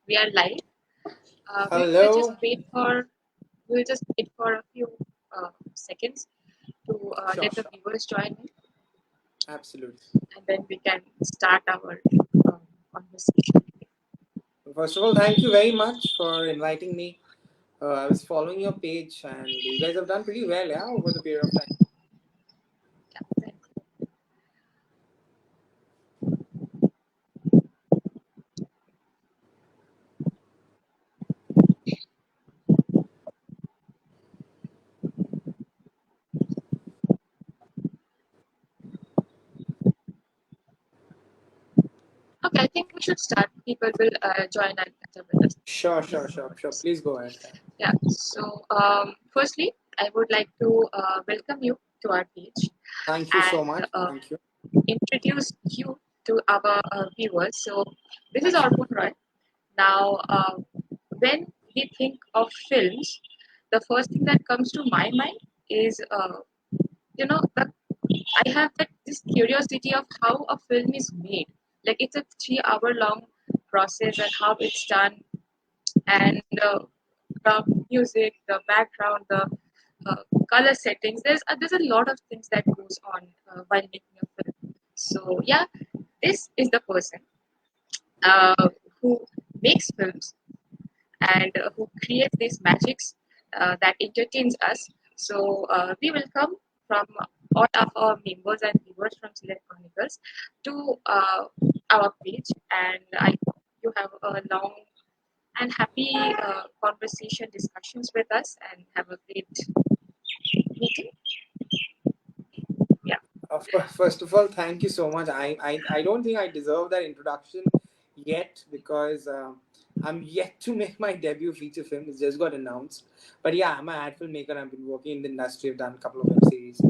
We are live. We will just Hello. wait for a few seconds to Sure, let the sure. viewers join in, Absolutely. and then we can start our conversation. First of all, thank you very much for inviting me. I was following your page, and you guys have done pretty well, yeah, over the period of time. Yeah, thank Okay, I think we should start. People will join at a minute. Sure, sure, sure, sure. Please go ahead. Yeah. So, firstly, I would like to welcome you to our page Thank you so and much. Thank you. introduce you to our viewers. So, this is Arpan Roy. Now, when we think of films, the first thing that comes to my mind is, the, I have this curiosity of how a film is made. Like it's a 3 hour long process and how it's done, and the music, the background, the uh, color settings. There's a lot of things that goes on while making a film. So yeah, this is the person uh, who makes films and who creates these magics that entertains us. So we welcome from all of our members and viewers from Celeb Chronicles to our page, and I hope you have a long and happy conversation discussions with us and have a great meeting. Yeah. First of all, thank you so much. I don't think I deserve that introduction yet because I'm yet to make my debut feature film. It's just got announced. But yeah, I'm an ad filmmaker. I've been working in the industry. I've done a couple of web series.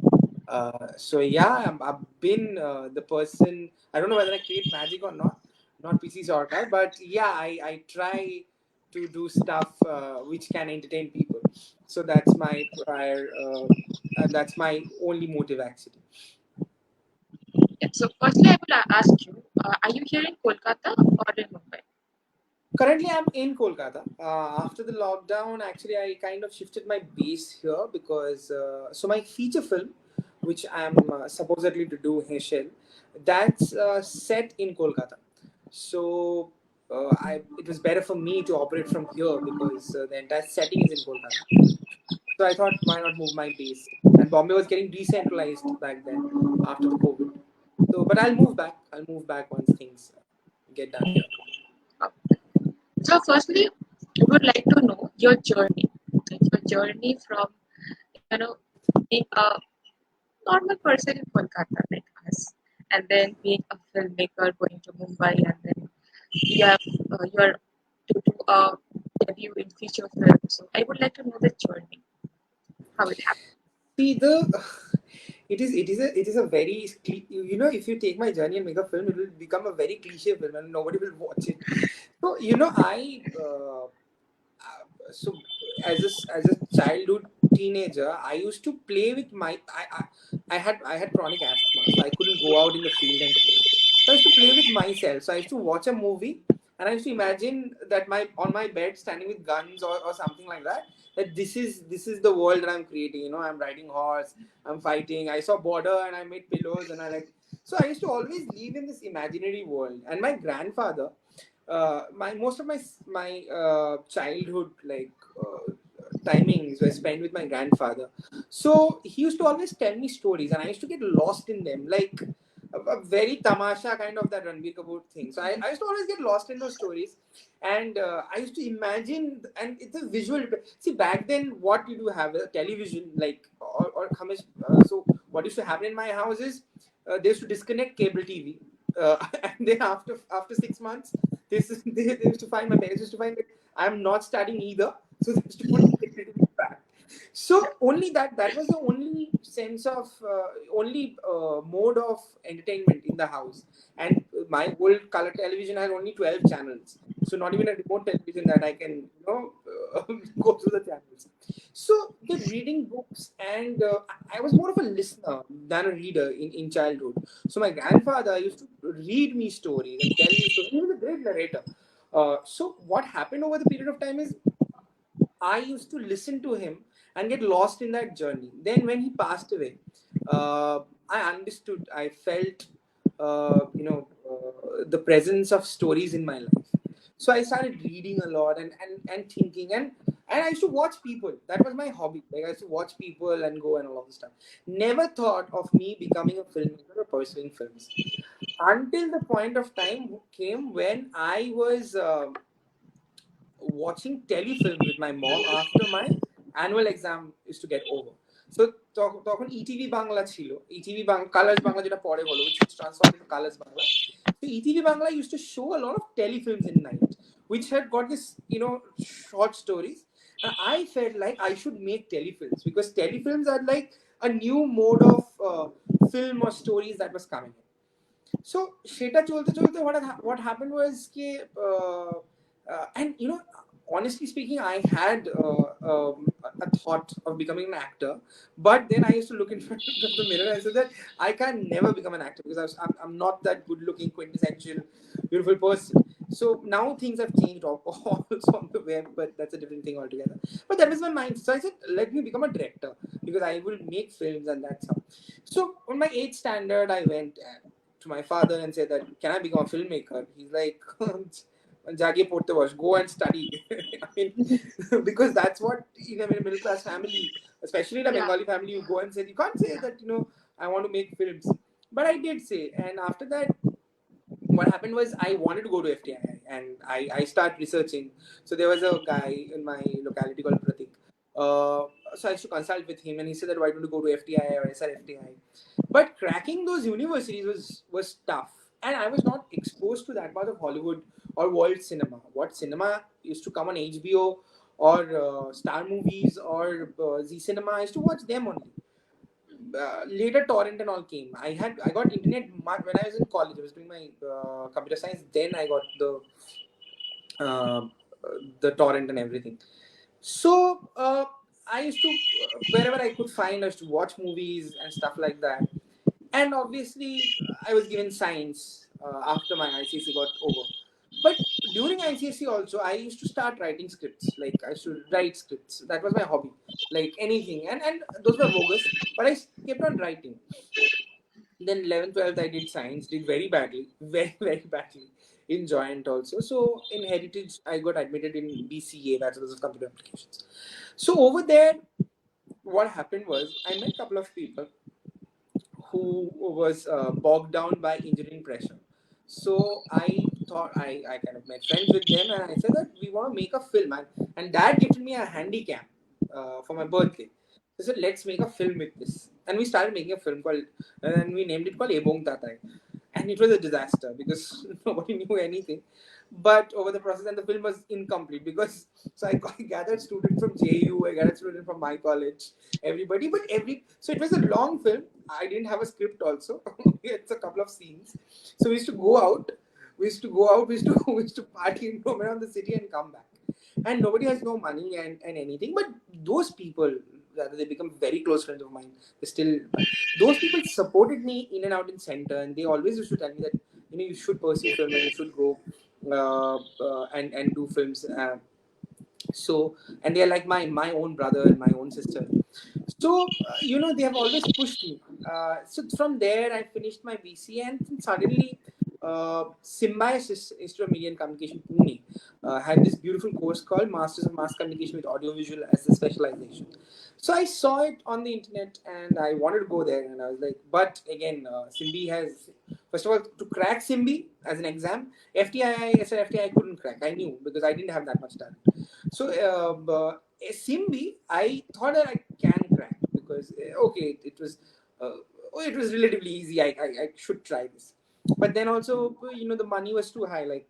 So yeah, I've been the person. I don't know whether I create magic or not. Not PC Sarkar, but yeah, I try to do stuff which can entertain people. So that's my prior. That's my only motive actually. Yeah. So firstly, I will ask you: are you here in Kolkata or in Mumbai? Currently, I'm in Kolkata. After the lockdown, actually, I kind of shifted my base here because so my feature film, which I'm supposedly to do Heshel, that's set in Kolkata. So it was better for me to operate from here because the entire setting is in Kolkata. So I thought, why not move my base? And Bombay was getting decentralized back then after the COVID. So, but I'll move back. I'll move back once things get done here. Uh, So firstly, I would like to know your journey, like your journey from you know being a normal person in Kolkata like us, and then being a filmmaker going to Mumbai, and then you're to do a debut in feature film. So I would like to know the journey, how it happened. See the it is a very if you take my journey and make a film, it will become a very cliche film and nobody will watch it. So I so as a childhood teenager, I used to play with I had chronic asthma, so I couldn't go out in the field and play. So I used to play with myself. So I used to watch a movie and I used to imagine that my on my bed standing with guns or something like that. That this is the world that I'm creating. I'm riding horse, I'm fighting. I saw border and I made pillows and I like. So I used to always live in this imaginary world. And my grandfather, my most of my childhood timings were spent with my grandfather. So he used to always tell me stories, and I used to get lost in them, like a very tamasha kind of that Ranbir Kapoor thing. So I used to always get lost in those stories, and I used to imagine, and it's a visual. See, back then, what did you have? A television, like or so what used to happen in my house is they used to disconnect cable TV, and then after 6 months, they used to find my parents used to find that I'm not studying either, so they used to put cable TV back. So only that was the only sense of only mode of entertainment in the house, and my old color television has only 12 channels, so not even a remote television that I can go through the channels. So the reading books, and I was more of a listener than a reader in childhood. So my grandfather used to read me stories and tell me stories. He was a great narrator. So what happened over the period of time is I used to listen to him and get lost in that journey. Then when he passed away, I understood. I felt, the presence of stories in my life. So I started reading a lot and thinking and I used to watch people. That was my hobby. Like I used to watch people and go and all of this stuff. Never thought of me becoming a filmmaker or pursuing films until the point of time came when I was. Watching telefilms with my mom after my annual exam is to get over. So তখন ETV Bangla ছিল, ETV colours Bangla যেটা পরে হলো, which transformed into colours Bangla. So ETV Bangla used to show a lot of telefilms in night, which had got this, short stories. And I felt like I should make telefilms because telefilms are like a new mode of film or stories that was coming in. So সেটা চলতে চলতে what happened was ki, and honestly speaking, I had a thought of becoming an actor, but then I used to look in front of the mirror and said that I can never become an actor because I'm not that good looking, quintessential, beautiful person. So now things have changed also on the web, but that's a different thing altogether. But that was my mind. So I said, let me become a director because I will make films, and that's how. So on my 8th standard, I went to my father and said that, can I become a filmmaker? He's like, Jage porte wash, go and study. I mean, because that's what in a middle class family, especially in a Yeah. Bengali family, you go and say, you can't say that, I want to make films. But I did say, and after that, what happened was I wanted to go to FTI and I started researching. So there was a guy in my locality called Pratik. So I used to consult with him and he said that why don't you go to FTI or SRFTI? But cracking those universities was tough. And I was not exposed to that part of Hollywood or world cinema. What cinema used to come on HBO or Star Movies or Z Cinema, I used to watch them only. Later torrent and all came. I got internet when I was in college. I was doing my computer science. Then I got uh, the torrent and everything. So I used to wherever I could find, I used to watch movies and stuff like that. And obviously, I was given science after my ICSE got over. But during ICSE also, I used to start writing scripts. Like I used to write scripts. That was my hobby. Like anything, and those were bogus. But I kept on writing. Then 11th, 12th, I did science. Did very badly, very very badly in joint also. So in heritage, I got admitted in BCA, Bachelor's of Computer Applications. So over there, what happened was I met a couple of people who was bogged down by engineering pressure. So I thought I kind of made friends with them and I said that we want to make a film. And dad gifted me a handy cam for my birthday. So I said, let's make a film with this. And we started making a film called, and we named it called Ebong Tatay. And it was a disaster because nobody knew anything. But over the process, and the film was incomplete because so I gathered students from JU, I gathered students from my college, everybody, but so it was a long film. I didn't have a script also. It's a couple of scenes. So we used to go out, we used to party and roam around the city and come back. And nobody has no money and anything. But those people, rather they become very close friends of mine. They still, those people supported me in and out in center, and they always used to tell me that you should pursue film and you should go and do films. So and they are like my own brother and my own sister. So they have always pushed me. So from there I finished my BCA and suddenly Symbiosis Institute of Media and Communication Pune had this beautiful course called Masters of Mass Communication with Audiovisual as a specialization. So I saw it on the internet and I wanted to go there, and I was like, but again, Simbi has, first of all, to crack Simbi as an exam, FTI, SRFTI I couldn't crack. I knew because I didn't have that much talent. So Simbi, I thought that I can crack because okay, it was relatively easy. I should try this. But then also, the money was too high. Like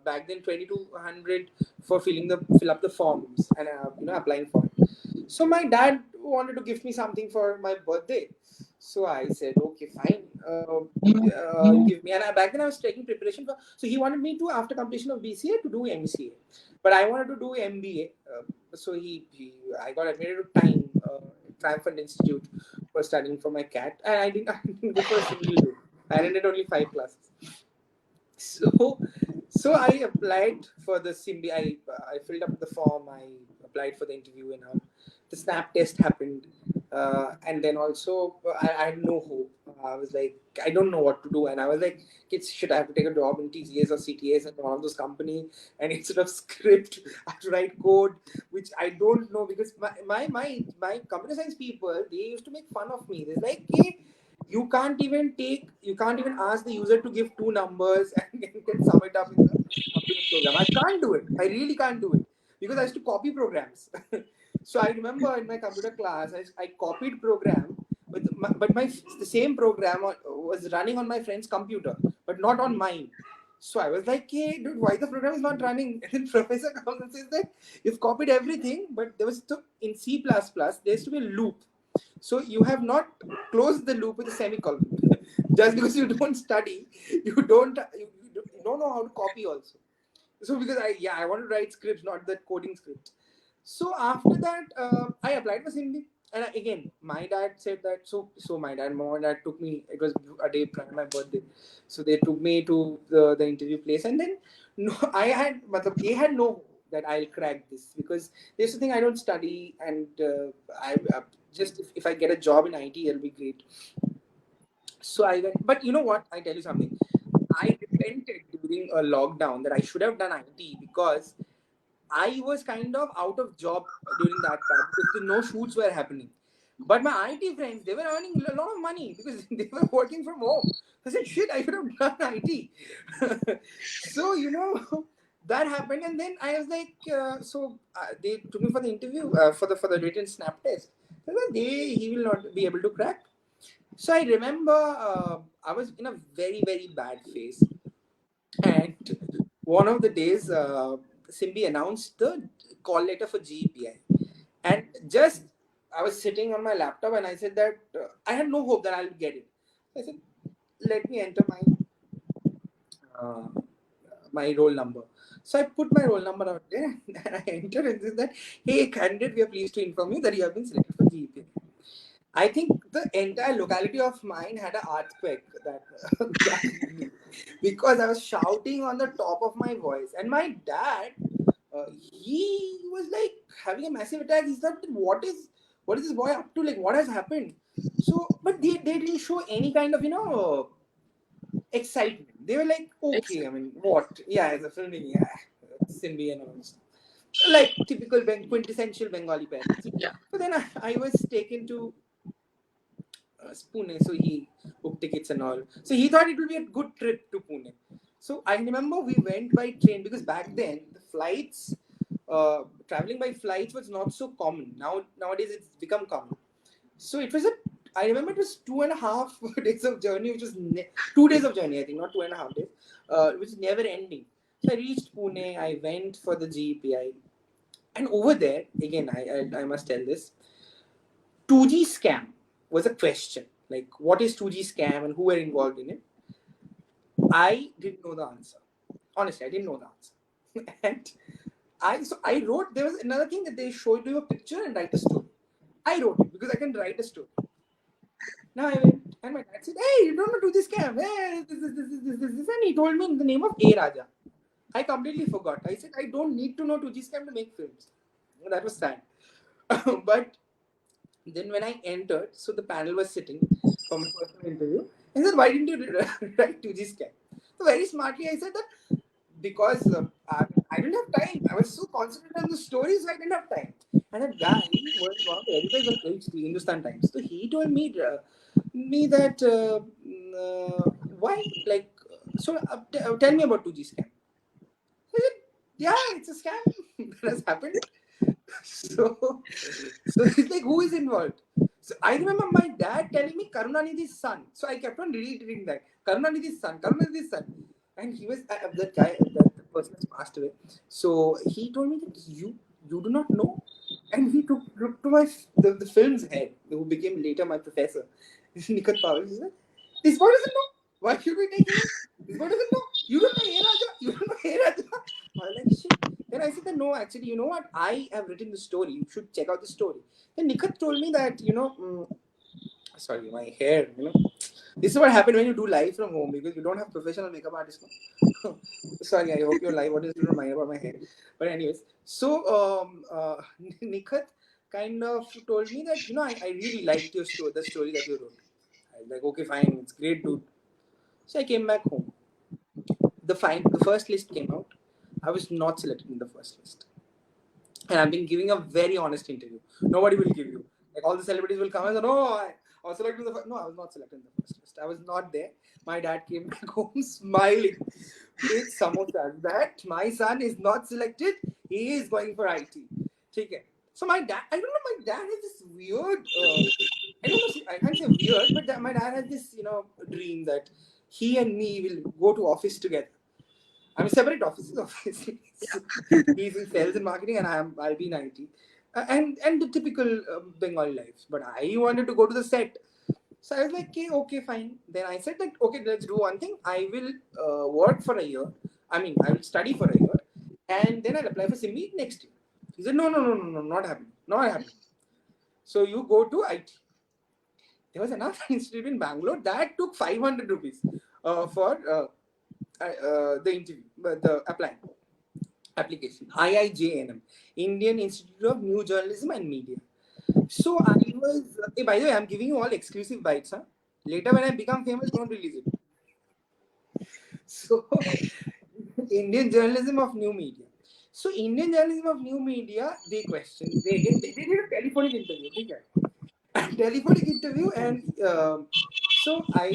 back then, 2,200 for fill up the forms and applying for it. So my dad wanted to give me something for my birthday. So I said, okay, fine. You give me. And back then I was taking preparation for. So he wanted me to, after completion of BCA, to do MCA, but I wanted to do MBA. So I got admitted to Triumphant Institute for studying for my CAT, and I didn't, I didn't go for a single day. I attended only 5 classes. So So I applied for the Simbi. I filled up the form. I applied for the interview and all. The snap test happened, and then also I had no hope. I was like, I don't know what to do, and I was like, kids, should I have to take a job in TCS or CTS and one of those company? And instead of script, I have to write code, which I don't know because my computer science people, they used to make fun of me. They're like, hey, you can't even ask the user to give two numbers and can sum it up in the computer program. I can't do it. I really can't do it because I used to copy programs. So I remember in my computer class, I copied program, but the same program was running on my friend's computer, but not on mine. So I was like, hey, dude, why the program is not running? And then professor comes and says that you've copied everything, but there was in C++, there used to be a loop. So you have not closed the loop with a semicolon. Just because you don't study, you don't know how to copy also. So because I want to write scripts, not the coding scripts. So after that, I applied for Hindi. And again, my dad said that. So my mom and dad took me. It was a day prior to my birthday, so they took me to the interview place. And then, no, they had no hope that I'll crack this because they used to think I don't study, and I just if I get a job in IT, it'll be great. So I went. But you know what? I tell you something. I repented during a lockdown that I should have done IT because I was kind of out of job during that time because no shoots were happening. But my IT friends, they were earning a lot of money because they were working from home. I said, shit, I could have done IT. So, that happened. And then I was like, they took me for the interview, for the written snap test. He will not be able to crack. So I remember I was in a very, very bad phase. And one of the days, Simbi announced the call letter for GEPI. And just I was sitting on my laptop and I said that I had no hope that I'll get it. I said, let me enter uh, my roll number. So I put my roll number out there and I entered and said that, hey, candidate, we are pleased to inform you that you have been selected for GEPI. I think the entire locality of mine had an earthquake that evening because I was shouting on the top of my voice, and my dad, he was like having a massive attack. He said, what is this boy up to? Like, what has happened?" So, but they didn't show any kind of excitement. They were like, "Okay, I Exactly. mean, what? Yeah, as a filming, yeah, Simbi and all stuff." Like typical quintessential Bengali parents. Yeah. So then I was taken to Pune, so he booked tickets and all. So he thought it would be a good trip to Pune. So I remember we went by train because back then the flights, traveling by flights was not so common. Nowadays it's become common. So it was I remember it was 2.5 days of journey, which was 2 days of journey, I think, not 2.5 days, which is never ending. So I reached Pune. I went for the GEPI, and over there again, I must tell this 2G scam was a question. Like, what is 2G scam and who were involved in it? I didn't know the answer. Honestly, I didn't know the answer. And I wrote, there was another thing that they showed you a picture and write a story. I wrote it because I can write a story. Now I went and my dad said, hey, you don't know 2G scam. Hey, this. And he told me in the name of A Raja. I completely forgot. I said, I don't need to know 2G scam to make films. That was sad. But then when I entered, so the panel was sitting for my personal interview. I said, why didn't you write 2G scam? So very smartly, I said that because I didn't have time. I was so concentrated on the stories, I didn't have time. And that guy was one of the editors of Hindustan Times. So he told me that why like tell me about 2G scam. I said, yeah, it's a scam that has happened. So, so it's like, who is involved? So I remember my dad telling me Karunanidhi's son. So I kept on reiterating that Karunanidhi's son, Karunanidhi's son, and he was that guy, that person has passed away. So he told me that you do not know, and he took to the film's head, who became later my professor, Nikat Pavel. He said, "This boy doesn't know. Why should we take him? This boy doesn't know. You don't know Hey Raja. You don't know Hey Raja." I was like, shit. Then I said that no, actually, you know what? I have written the story. You should check out the story. Then Nikat told me that Sorry, my hair, This is what happened when you do live from home because you don't have professional makeup artists. No? Sorry, I hope your live audience didn't mind about my hair. But anyways, so Nikhat kind of told me that I really liked your story, the story that you wrote. I was like, okay, fine, it's great, dude. So I came back home. The first list came out. I was not selected in the first list, and I've been giving a very honest interview. Nobody will give you, like, all the celebrities will come and say, no, I was selected in the first. No, I was not selected in the first list. I was not there. My dad came back home smiling with samosas that my son is not selected. He is going for IT. Okay. So my dad, I don't know, my dad has this weird, I don't know, I can't say weird, but my dad has this, dream that he and me will go to office together. I'm separate offices, obviously. So he's in sales and marketing, and I'll be in IT, and the typical Bengali lives. But I wanted to go to the set, so I was like, okay, fine. Then I said that, okay, let's do one thing. I will work for a year. I mean, I will study for a year, and then I'll apply for SIMI next year. He said, no, no, no, no, no, not happening, not happening. So you go to IT. There was another institute in Bangalore that took 500 rupees for the interview, the applying application. IIJNM, Indian Institute of New Journalism and Media. So I was, hey, by the way, I'm giving you all exclusive bites. Huh? Later, when I become famous, don't release it. So, Indian Journalism of New Media. So, Indian Journalism of New Media, they questioned. They did a telephonic interview. Okay? Telephonic interview, and so I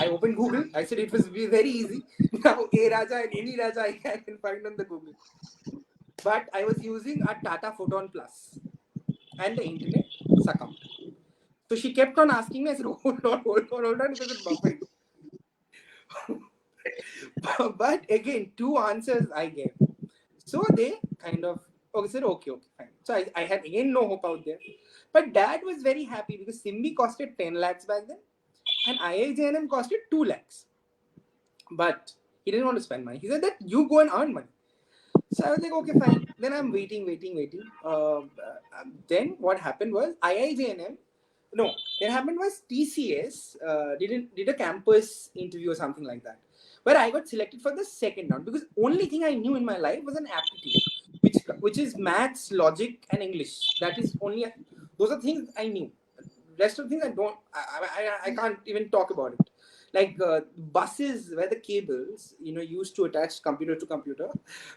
opened Google. I said it was very easy. Now, A Raja and any Raja I can find on the Google. But I was using a Tata Photon Plus, and the internet succumbed. So she kept on asking me. I said, hold on, because it's buffering. But again, two answers I gave. So they kind of said, okay, fine. So I had again no hope out there. But dad was very happy because Simbi costed 10 lakhs back then, and IIJNM costed 2 lakhs. But he didn't want to spend money. He said that you go and earn money. So I was like, okay, fine. Then I'm waiting. Then what happened was IIJNM. No, what happened was TCS did a campus interview or something like that, where I got selected for the second round because only thing I knew in my life was an aptitude, which is maths, logic, and English. That is only those are things I knew. Rest of the things I don't. I can't even talk about it. Like buses where the cables used to attach computer to computer.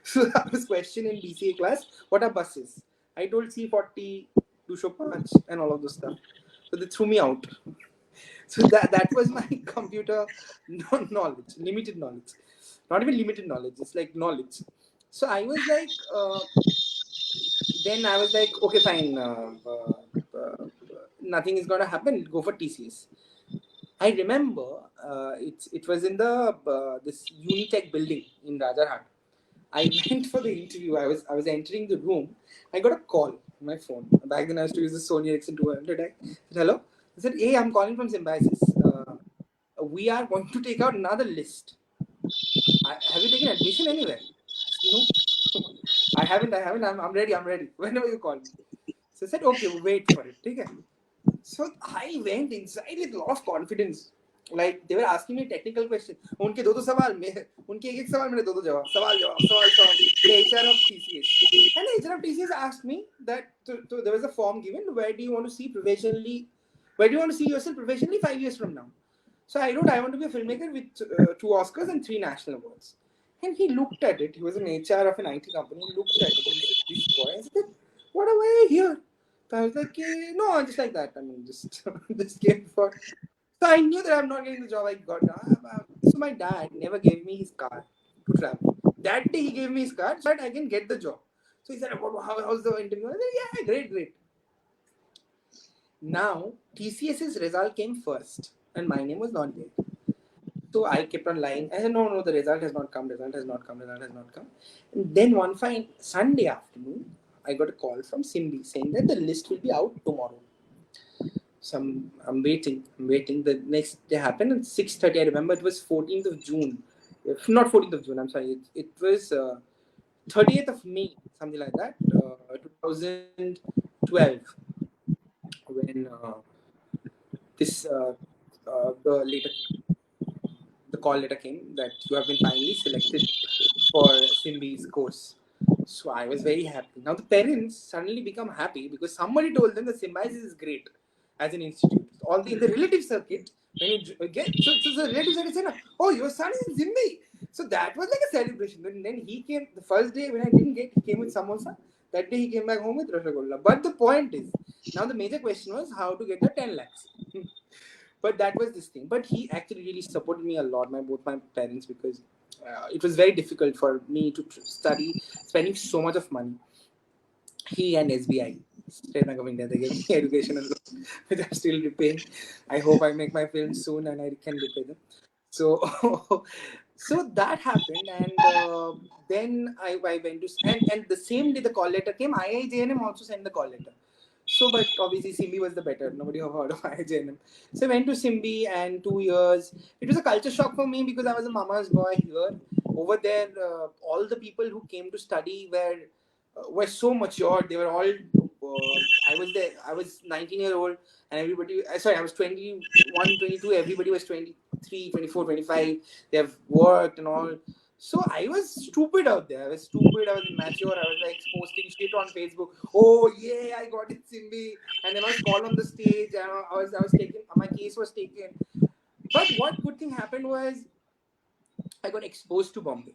So I was questioned in DCA class, what are buses? I told C40, 205, and all of those stuff. So they threw me out. So that was my computer knowledge, limited knowledge. Not even limited knowledge, it's like knowledge. So I was like, then I was like, okay, fine, nothing is gonna happen. Go for TCS. I remember it was in the this Unitech building in Rajarhat. I went for the interview. I was entering the room. I got a call on my phone. Back then I used to use the Sony Ericsson 200. I said, hello. I said, hey, I'm calling from Symbiosis. We are going to take out another list. Have you taken admission anywhere? I said, no. I haven't. I'm ready. Whenever you call me. So I said, okay, wait for it. Okay. So I went inside with a lot of confidence. Like they were asking me technical questions. उनके दो सवाल उनके एक सवाल मेरे दो जवाब सवाल the HR of TCS, and the HR of TCS asked me that there was a form given, where do you want to see yourself professionally 5 years from now. So I wrote, I want to be a filmmaker with 2 Oscars and 3 national awards. And he looked at it. He was an HR of an IT company. He looked at it and said, this boy. I said, what am I here? So I was like, no, just like that. I mean, just came for. So I knew that I'm not getting the job I got. So my dad never gave me his card to travel. That day he gave me his card so that I can get the job. So he said, how's the interview? I said, yeah, great. Now, TCS's result came first and my name was not there. So I kept on lying. I said, no, the result has not come. And then one fine Sunday afternoon, I got a call from Simbi saying that the list will be out tomorrow. So I'm waiting. The next day happened at 6:30. I remember it was 14th of June. Not 14th of June, I'm sorry. It was 30th of May, something like that, 2012. When this the later the call letter came that you have been finally selected for Simbi's course. So I was very happy. Now the parents suddenly become happy because somebody told them that Symbiosis is great as an institute. All in the relative circuit, when you get so the relative circuit said, "Oh, your son is in Simbi." So that was like a celebration. Then he came the first day when I didn't get. He came with samosa. That day he came back home with rasgulla. But the point is, now the major question was how to get the 10 lakhs. But that was this thing. But he actually really supported me a lot, both my parents, because it was very difficult for me to study, spending so much of money. He and SBI, State Bank of India, they gave me educational loan, which I'm still repaying. I hope I make my films soon and I can repay them. So, so that happened, and then I went to and the same day the call letter came. IIJNM also sent the call letter. So, but obviously Simbi was the better. Nobody heard of IIJNM. So I went to Simbi, and 2 years. It was a culture shock for me because I was a mama's boy here. Over there, all the people who came to study were so mature. They were all. I was there. I was 19-year-old, and everybody. Sorry, I was 21, 22. Everybody was 23, 24, 25. They have worked and all. So I was stupid out there. I was stupid. I was immature. I was like posting shit on Facebook. Oh yeah, I got it, Simbi. And then I was called on the stage. And I was taken. My case was taken. But what good thing happened was I got exposed to Bombay.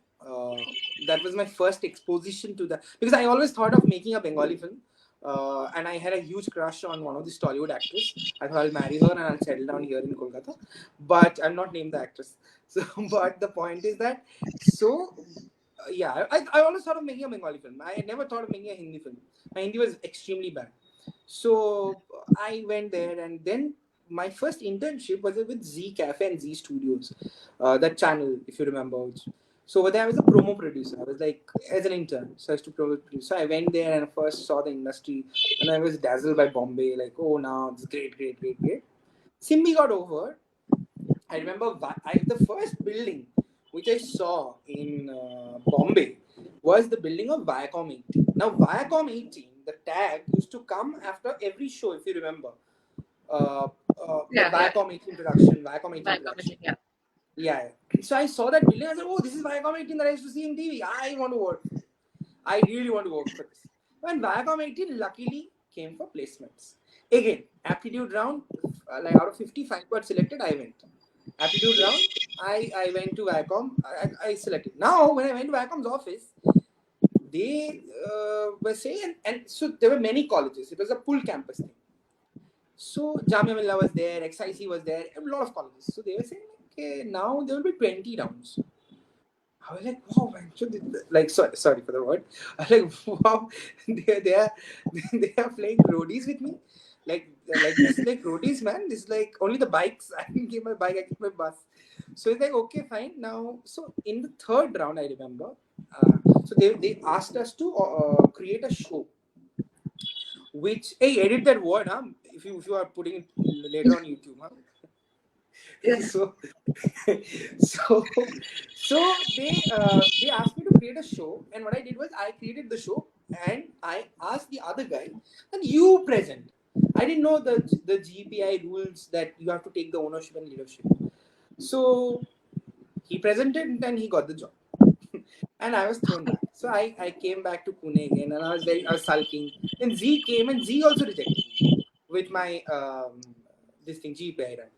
That was my first exposition to that because I always thought of making a Bengali film. And I had a huge crush on one of the Tollywood actors. I thought I'll marry her and I'll settle down here in Kolkata. But I'll not name the actress. So, but the point is that, so yeah, I always thought of making a Bengali film. I never thought of making a Hindi film. My Hindi was extremely bad. So I went there, and then my first internship was with Z Cafe and Z Studios, that channel, if you remember. So over there, I was a promo producer. I was like, as an intern, so I was to promo producer. So I went there and first saw the industry, and I was dazzled by Bombay. Like, oh, now it's great, great, great, great. Simbi got over. I remember the first building which I saw in Bombay was the building of Viacom 18. Now, Viacom 18, the tag used to come after every show, if you remember. Like Yeah, yeah. Viacom 18 production, Viacom 18 By production. commission, yeah. Yeah. So I saw that building. I said, oh, this is Viacom 18 that I used to see in TV. I want to work. I really want to work for this. When Viacom 18 luckily came for placements. Again, aptitude round, like out of 55 got selected, I went. Aptitude round, I went to Viacom, I selected. Now, when I went to Viacom's office, they were saying, and so there were many colleges. It was a full campus thing. So Jamia Millia was there, XIC was there, a lot of colleges. So they were saying, okay, now there will be 20 rounds. I was like, wow, man. So like, sorry for the word. I was like, wow, they are they are playing roadies with me. Like this is like roadies, man. This is like only the bikes. I didn't give my bike. I gave my bus. So it's like, okay, fine. Now, so in the third round, I remember. So they asked us to create a show. Which hey, edit that word, huh? If you are putting it later on YouTube, huh? Yes. So so they asked me to create a show, and what I did was I created the show, and I asked the other guy, and you present. I didn't know the GPI rules that you have to take the ownership and leadership. So he presented, and then he got the job. And I was thrown back. So I came back to Pune again, and I was sulking. Then Z came, and Z also rejected me with my this thing GPI rank.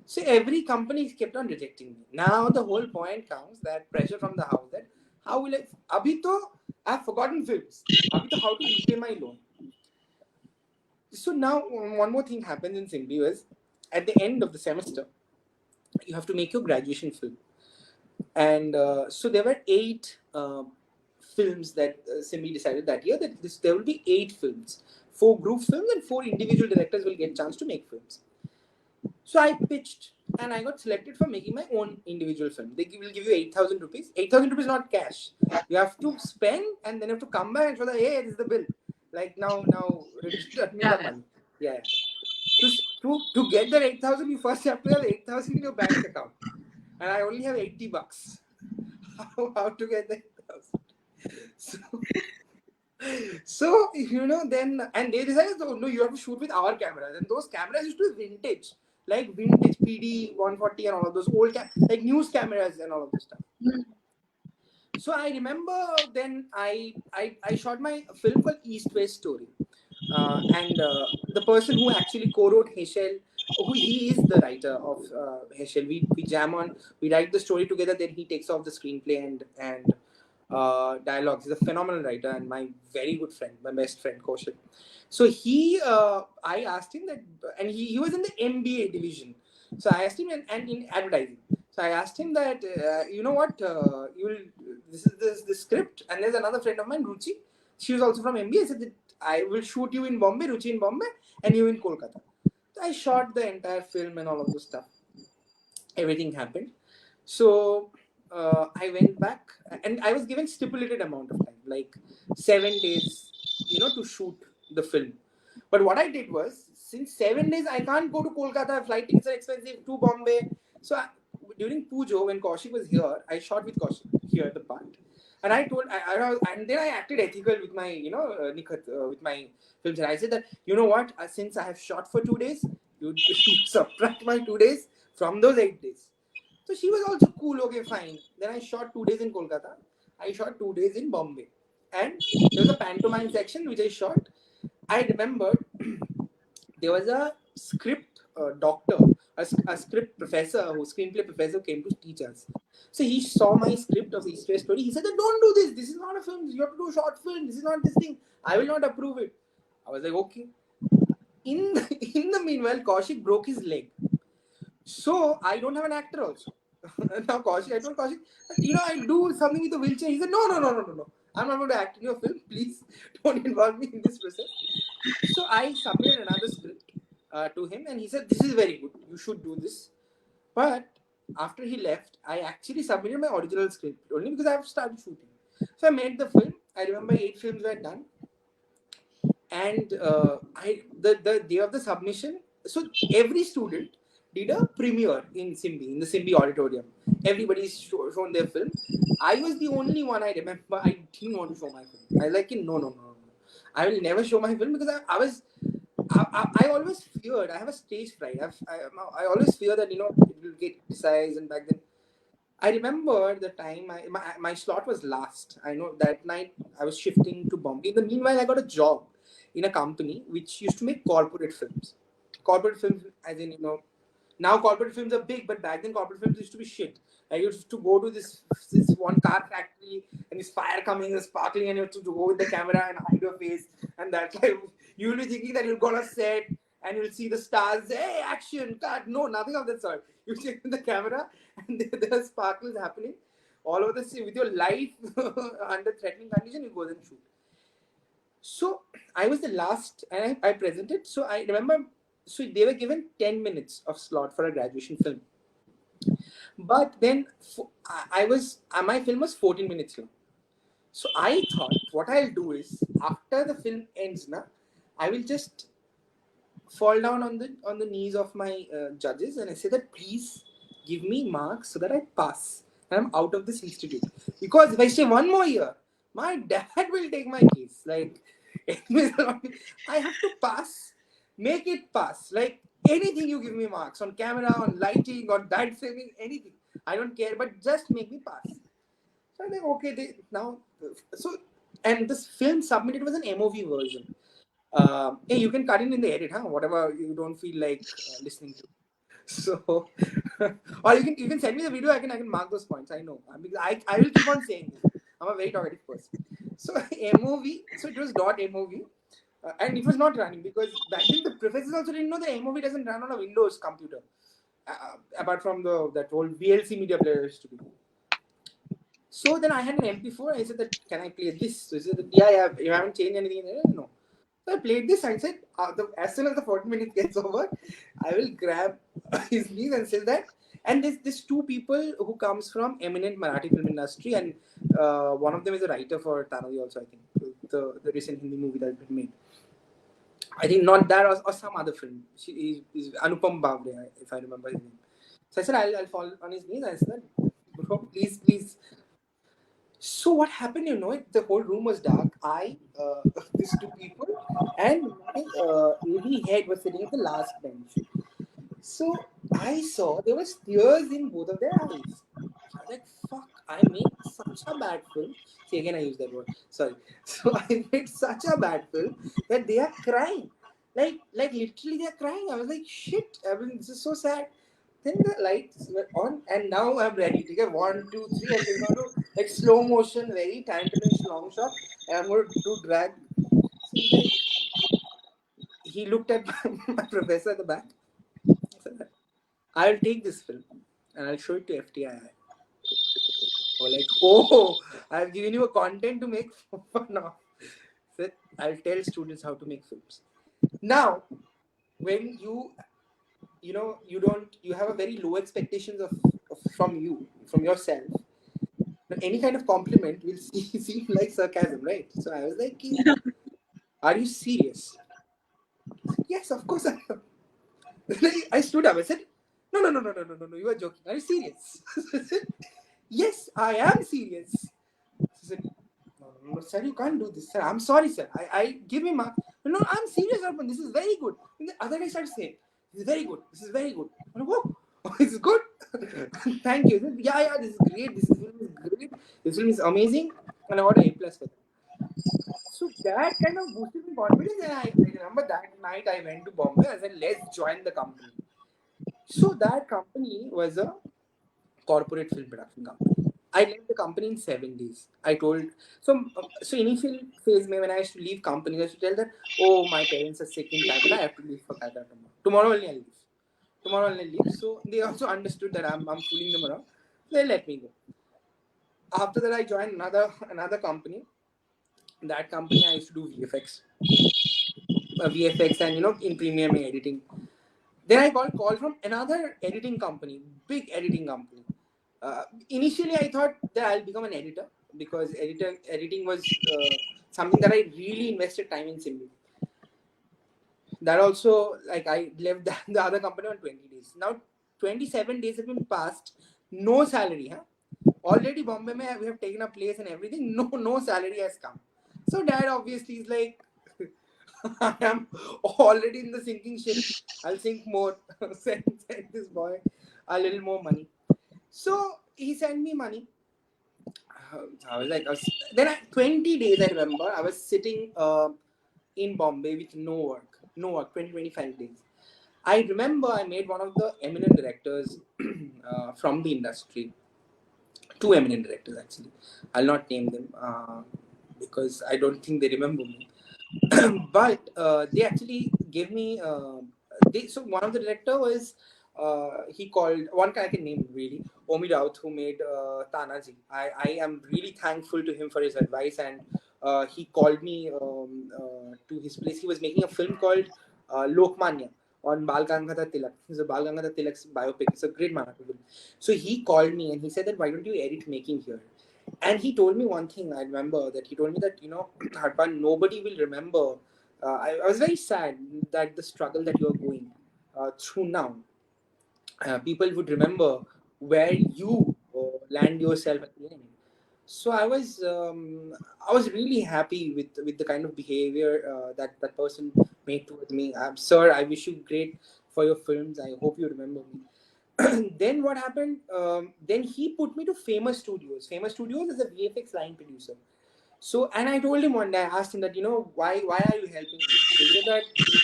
So every company kept on rejecting me. Now the whole point comes that pressure from the house that how will I? Abhi to I've forgotten films. Abhi to how to repay my loan. So now one more thing happens in Simbi was at the end of the semester you have to make your graduation film, and so there were 8 films that Simbi decided that year that there will be 8 films, 4 group films, and 4 individual directors will get chance to make films. So I pitched and I got selected for making my own individual film. They will give you 8,000 rupees. 8,000 rupees not cash. You have to spend and then you have to come back and show that, hey, this is the bill. Like now, return me Yeah, the yeah. money. Yeah. To get that 8,000, you first have to have 8,000 in your bank account. And I only have 80 bucks. How to get the 8,000? So, then, and they decided, oh, no, you have to shoot with our cameras. And those cameras used to be vintage. like vintage PD 140 and all of those old like news cameras and all of this stuff. So I remember then I shot my film called East West Story, and the person who actually co-wrote Heschel, who he is the writer of Heschel. We jam on, we write the story together. Then he takes off the screenplay and dialogues. He's a phenomenal writer and my very good friend, my best friend Kaushik. So I asked him that, and he was in the MBA division. So I asked him, and in advertising. So I asked him that, you know what, you will, this is the script, and there's another friend of mine, Ruchi. She was also from MBA. I said that I will shoot you in Bombay, Ruchi in Bombay, and you in Kolkata. So I shot the entire film and all of this stuff. Everything happened. So I went back, and I was given stipulated amount of time, like 7 days, to shoot the film. But what I did was, since 7 days I can't go to Kolkata, flight tickets are expensive, to Bombay. So during Pujo, when Kaushik was here, I shot with Kaushik here the part. And I told, and then I acted ethical with my, Nikhat, with my films. And I said that, you know what, since I have shot for 2 days, you subtract my 2 days from those 8 days. So she was also cool, okay, fine. Then I shot 2 days in Kolkata. I shot 2 days in Bombay. And there was a pantomime section which I shot. I remembered there was a script doctor, a script professor, screenplay professor came to teach us. So he saw my script of the East West Story. He said, don't do this. This is not a film. You have to do a short film. This is not this thing. I will not approve it. I was like, okay. In the meanwhile, Kaushik broke his leg. So I don't have an actor also. Now Kaushik, I told Kaushik, I'll do something with the wheelchair. He said, no. I'm not going to act in your film. Please don't involve me in this process. So I submitted another script to him, and he said, this is very good. You should do this. But after he left, I actually submitted my original script only because I have started shooting. So I made the film. I remember 8 films were done. And the day of the submission, so every student did a premiere in Simbi, in the Simbi auditorium. Everybody's shown their film. I was the only one, I remember, I didn't want to show my film. I was like, no. I will never show my film because I always feared, I have a stage fright. I always fear that, it will get criticized. And back then, I remember the time my slot was last. I know that night I was shifting to Bombay. In the meanwhile, I got a job in a company which used to make corporate films. Corporate films, as in, now corporate films are big, but back then corporate films used to be shit. I used to go to this one car factory and this fire coming and sparkling, and you have to go with the camera and hide your face. And that's like, you will be thinking that you'll go on a set and you'll see the stars, hey, action, cut. No, nothing of that sort. You check the camera and there are sparkles happening all over the scene with your life under threatening condition. You go and shoot. So I was the last, and I presented. So I remember, so they were given 10 minutes of slot for a graduation film. But then my film was 14 minutes long. So I thought, what I'll do is, after the film ends, I will just fall down on the knees of my judges, and I say that please give me marks so that I pass and I'm out of this institute. Because if I stay one more year, my dad will take my case. Like, I have to pass, make it pass. Like, anything you give me marks on camera, on lighting, on diet framing, anything. I don't care, but just make me pass. So I think, okay, and this film submitted was an MOV version. Hey, you can cut it in the edit, whatever you don't feel like listening to. So, or you can send me the video. I can mark those points. I know, because I will keep on saying this. I'm a very talkative person. So MOV. So it was .mov, and it was not running because back then the professors also didn't know that MOV doesn't run on a Windows computer. Apart from that whole VLC media player used to be. So then I had an MP4. I said that, can I play this? So he said that, yeah, you haven't changed anything in there? No. So I played this. I said, as soon as the 40 minutes gets over, I will grab his knees and say that. And there's 2 people who comes from eminent Marathi film industry, and one of them is a writer for Tanadi also, I think, the recent Hindi movie that has been made. I think not that, or some other film. She is Anupam Bavre, if I remember his name. So I said, I'll fall on his knees. I said, bro, please. So what happened, the whole room was dark. These 2 people, and my AV head was sitting at the last bench. So I saw there was tears in both of their eyes. I was like, fuck, I made such a bad film. See, again, I use that word. Sorry. So I made such a bad film that they are crying. Like literally, they are crying. I was like, shit. I mean, this is so sad. Then the lights were on, and now I'm ready. Okay, 1, 2, 3, and we're going to like slow motion, very time to finish long shot, and I'm going to do drag. So he's like, he looked at my professor at the back. I said, I'll take this film and I'll show it to FTII. Or like, oh, I've given you a content to make fun of. So I'll tell students how to make films. Now, when you don't, you have a very low expectations of from you, from yourself. But any kind of compliment will seem like sarcasm, right? So I was like, are you serious? He said, yes, of course I am. I stood up. I said, no, you are joking. Are you serious? I said, yes, I am serious. He said, no, sir, you can't do this, sir. I'm sorry, sir. I give me mark. No, I'm serious, Arpan. This is very good. And the other guy started saying, this is very good. This is very good. I'm like, whoa, this is good. Thank you. Said, yeah, this is great. This film is great. This film is amazing. And I got an A plus for that. So that kind of boosted my confidence. And I remember that night I went to Bombay. I said, let's join the company. So that company was a corporate film production company. I left the company in 7 days. I told so initial phase when I used to leave company, I used to tell that, oh, my parents are sick in Calcutta, I have to leave for Calcutta tomorrow. Tomorrow only I'll leave. Tomorrow only I'll leave. So they also understood that I'm fooling them around. They let me go. After that, I joined another company. That company I used to do VFX, and in premium editing. Then I got a call from another editing company, big editing company. Initially, I thought that I'll become an editor because editing was something that I really invested time in Simbi. That also, like, I left the other company on 20 days. Now, 27 days have been passed, no salary. Huh? Already, Bombay, we have taken a place and everything. No salary has come. So, dad obviously is like, I am already in the sinking ship. I'll sink more. send this boy a little more money. So he sent me money. I was like, then 20 days, I remember, I was sitting in Bombay with no work, 25 days. I remember I made one of the eminent directors from the industry, two eminent directors actually. I'll not name them because I don't think they remember me. But they actually gave me so one of the director was he called one guy I can name really Omi Raut, who made Tanaji. I am really thankful to him for his advice, and he called me to his place. He was making a film called Lokmanya on Bal Gangadhar Tilak. It's a Bal Gangadhar Tilak's biopic. It's a great Marathi film. So he called me and he said that, why don't you edit making here? And he told me one thing. I remember that he told me that, Arpan, nobody will remember. I was very sad that the struggle that you're going through now, people would remember where you land yourself at the end. So I was really happy with the kind of behavior that person made towards me. Sir, I wish you great for your films. I hope you remember me. Then what happened? Then he put me to Famous Studios. Famous Studios is a VFX line producer. So, and I told him one day, I asked him that, why are you helping me? So he said that,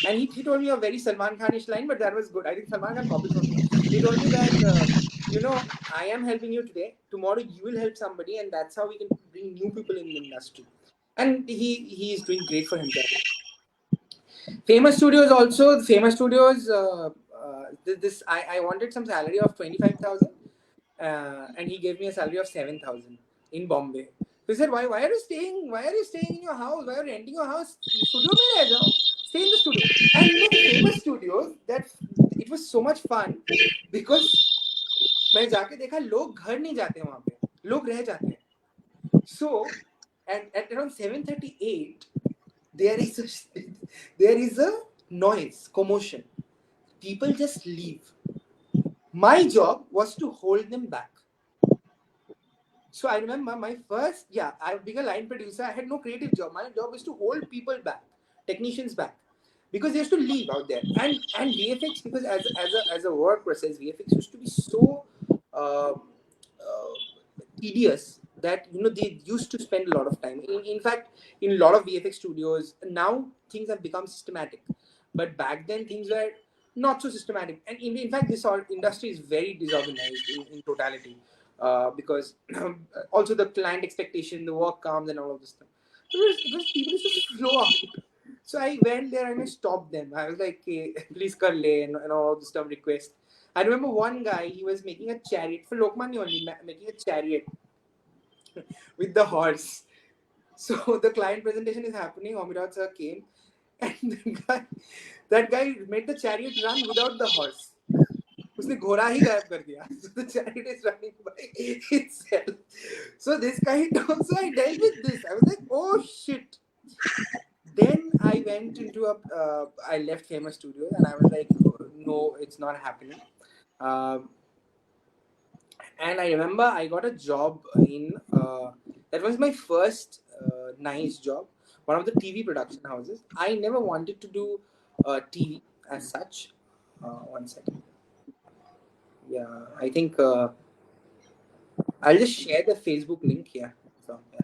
and he told me a very Salman Khanish line, but that was good. I think Salman Khan copied from me. He told me that, I am helping you today. Tomorrow you will help somebody, and that's how we can bring new people in the industry. And he is doing great for himself. Famous Studios also, Famous Studios, this I wanted some salary of 25,000, and he gave me a salary of 7,000 in Bombay. So he said, why are you staying? Why are you staying in your house? Why are you renting your house? Studio mein reh jao. Stay in the studio. And Famous Studios, that it was so much fun because मैं जाके देखा लोग घर नहीं जाते वहां पे, लोग रह जाते हैं. So at around 7:38, there is a noise, commotion. People just leave. My job was to hold them back. So I remember my first, I being a line producer, I had no creative job. My job was to hold people back, technicians back. because they used to leave out there. And VFX, because as a work process, VFX used to be so uh, tedious that they used to spend a lot of time. In fact, in a lot of VFX studios now things have become systematic, but back then things were not so systematic. And in fact, this industry is very disorganized in totality, because also the client expectation, the work comes, and all of this stuff. It was people used to flow out. So I went there and I stopped them. I was like, hey, please kar le, and all this stuff request. I remember one guy, he was making a chariot for Lokmanya only, making a chariot with the horse. So the client presentation is happening. Omiraj sir came, and that guy made the chariot run without the horse. उसने घोड़ा ही गायब कर दिया. So the chariot is running by itself. So this kind of, so I dealt with this. I was like, oh shit. Then I went into I left Famous Studios and I was like, oh, no, it's not happening. Um, and I remember I got a job that was my first nice job, one of the TV production houses. I never wanted to do TV as such. One second. Yeah, I think I'll just share the Facebook link here. So, yeah.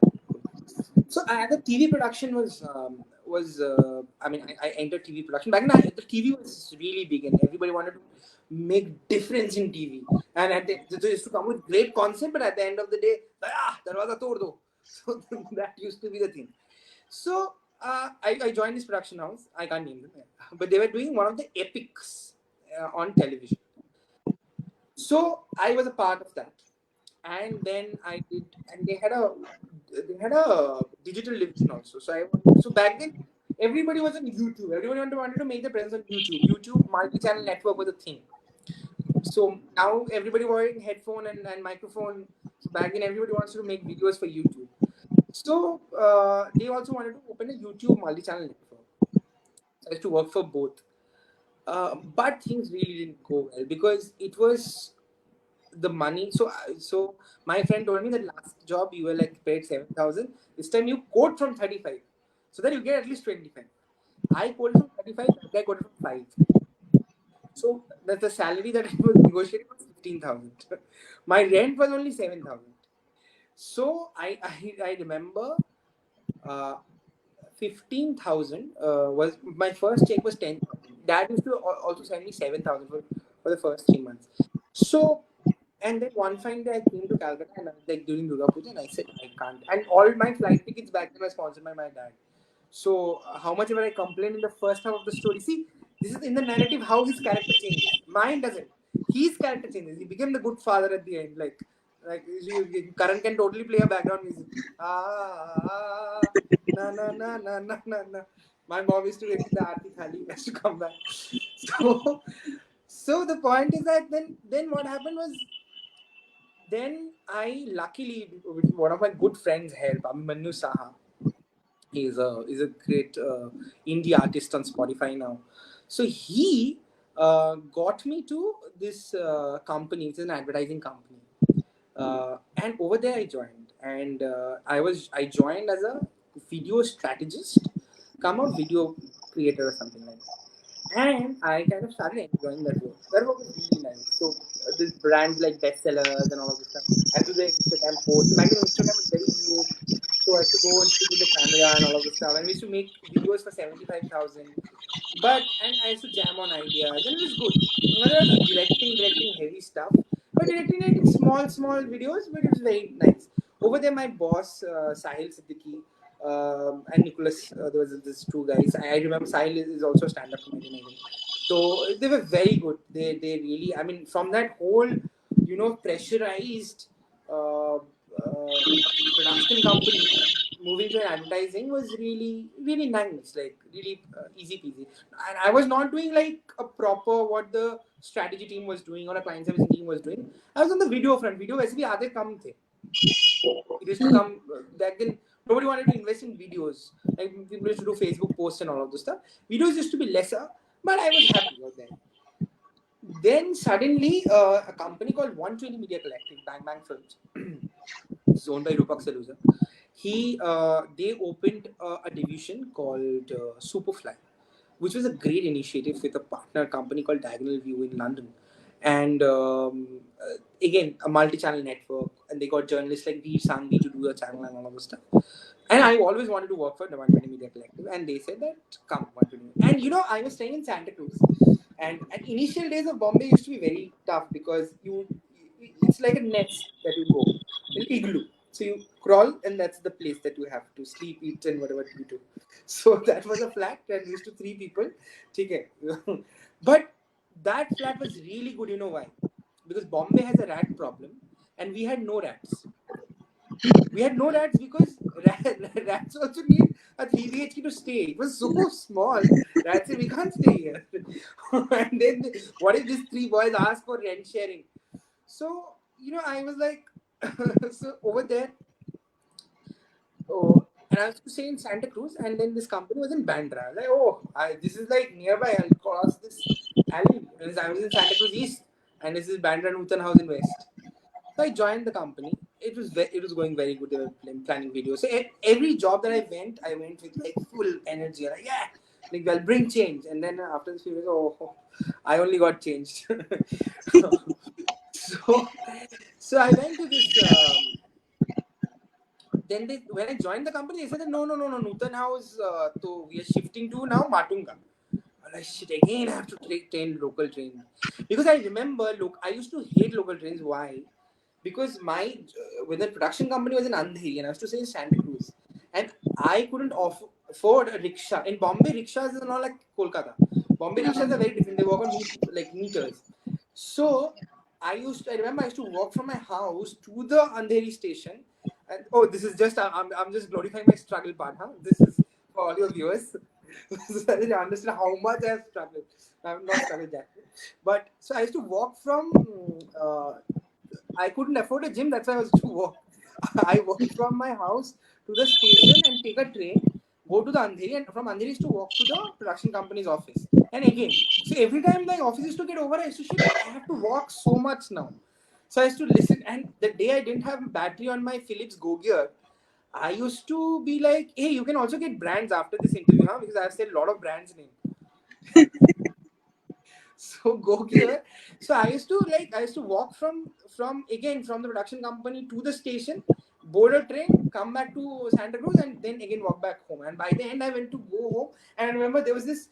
So the TV production I mean, I entered TV production back then. The TV was really big and everybody wanted to make difference in TV, and they used to come with great concept, but at the end of the day, darwaza tod do. So that used to be the thing. So I joined this production house. I can't name them, but they were doing one of the epics on television. So I was a part of that, and then I did, and they had a digital division also. So back then everybody was on YouTube. Everybody wanted to make their presence on YouTube. YouTube multi-channel network was a thing. So now everybody wearing headphone and microphone. So back then everybody wants to make videos for YouTube. So they also wanted to open a YouTube multi-channel network. So I used to work for both. But things really didn't go well because it was the money. So my friend told me that last job you were like paid 7,000. This time you quote from 35, so that you get at least 25. I quoted from 35. That guy quoted from 5. So that the salary that I was negotiating was 15,000. My rent was only 7,000. So I remember 15,000 was my first check was 10,000. Dad used to also send me 7,000 for the first 3 months. So, and then one fine day I came to Calcutta and I was like during Durga Puja and I said I can't. And all my flight tickets back then were sponsored by my dad. So how much ever I complained in the first half of the story. See, this is in the narrative how his character changes. Mine doesn't. His character changes. He became the good father at the end. Like Karan can totally play a background music. Na na na na na na na. My mom used to repeat the Aarti Thali has to come back. So the point is that then what happened was then I luckily with one of my good friends help, Manu Saha. He's a great indie artist on Spotify now. So he got me to this company. It's an advertising company, and over there I joined, and I joined as a video strategist, come out video creator or something like that. And I kind of started enjoying that work. That work was really nice. So these brands like bestsellers and all of this stuff. I do the Instagram posts. Back then Instagram was very new. So I used to go and sit with the camera and all of this stuff. And we used to make videos for 75,000. And I used to jam on ideas. And it was good. You know, there was directing heavy stuff. But directing small videos, but it was very nice. Over there, my boss, Sahil Siddiqui, and Nicholas, there was these two guys. I remember Sahil is also a stand-up comedian. So they were very good. They really, I mean, from that whole, pressurized production company, moving to advertising was really, really nice. Like really easy peasy. And I was not doing like a proper what the strategy team was doing or a client servicing team was doing. I was on the video front. Video वैसे भी आधे कम थे. It used to come back then. Nobody wanted to invest in videos. Like people used to do Facebook posts and all of this stuff. Videos used to be lesser, but I was happy about that. Then suddenly, a company called 120 Media Collective, Bang Bang Films, owned by Rupak Saluja, they opened a division called Superfly. which was a great initiative with a partner company called Diagonal View in London. And again, a multi-channel network, and they got journalists like Veer Sangvi to do the channel and all of this stuff. And I always wanted to work for the 120 Media Collective, and they said that come 120. And I was staying in Santa Cruz, and at initial days of Bombay used to be very tough because it's like a nest that you go, an igloo. So you crawl, and that's the place that you have to sleep, eat, and whatever you do. So that was a flat, and used to 3 people. Okay. But that flat was really good. You know why? Because Bombay has a rat problem, and we had no rats. We had no rats because rats also need a 3 BHK to stay. It was so small. Rats said, we can't stay here. And then, what if these 3 boys ask for rent sharing? So, I was like, so over there, oh, and I was staying in Santa Cruz, and then this company was in Bandra. I was like, this is like nearby. I'll cross this alley. And I was in Santa Cruz East, and this is Bandra Nutan House in West. So I joined the company. It was going very good. They were planning videos. So every job that I went with like full energy. Like, yeah, like well, bring change. And then after this few days, I only got changed. so so I went to this. Then when I joined the company, they said that no, Nutan House. So we are shifting to now Matunga. I'm like, shit, again I have to train local train. Because I remember, look, I used to hate local trains. Why? Because when the production company was in Andheri and I was to stay in Santa Cruz, and I couldn't afford a rickshaw. In Bombay, rickshaws are not like Kolkata. Bombay rickshaws are very different. They work on meters. So I remember I used to walk from my house to the Andheri station. And this is just I'm just glorifying my struggle part, huh? This is for all your viewers. So that you understand how much I have struggled. I'm not struggled that way. But so I used to walk from I couldn't afford a gym, that's why I was to walk. I walked from my house to the station and take a train, go to the Andheri, and from Andheri to walk to the production company's office. And again, so every time the office used to get over, I used to shit, I have to walk so much now. So I used to listen, and the day I didn't have battery on my Philips Go Gear, I used to be like, hey, you can also get brands after this interview, huh? Because I've said a lot of brands name. So go gear. So I used to walk from the production company to the station, board a train, come back to Santa Cruz, and then again walk back home. And by the end, I went to go home, and I remember there was this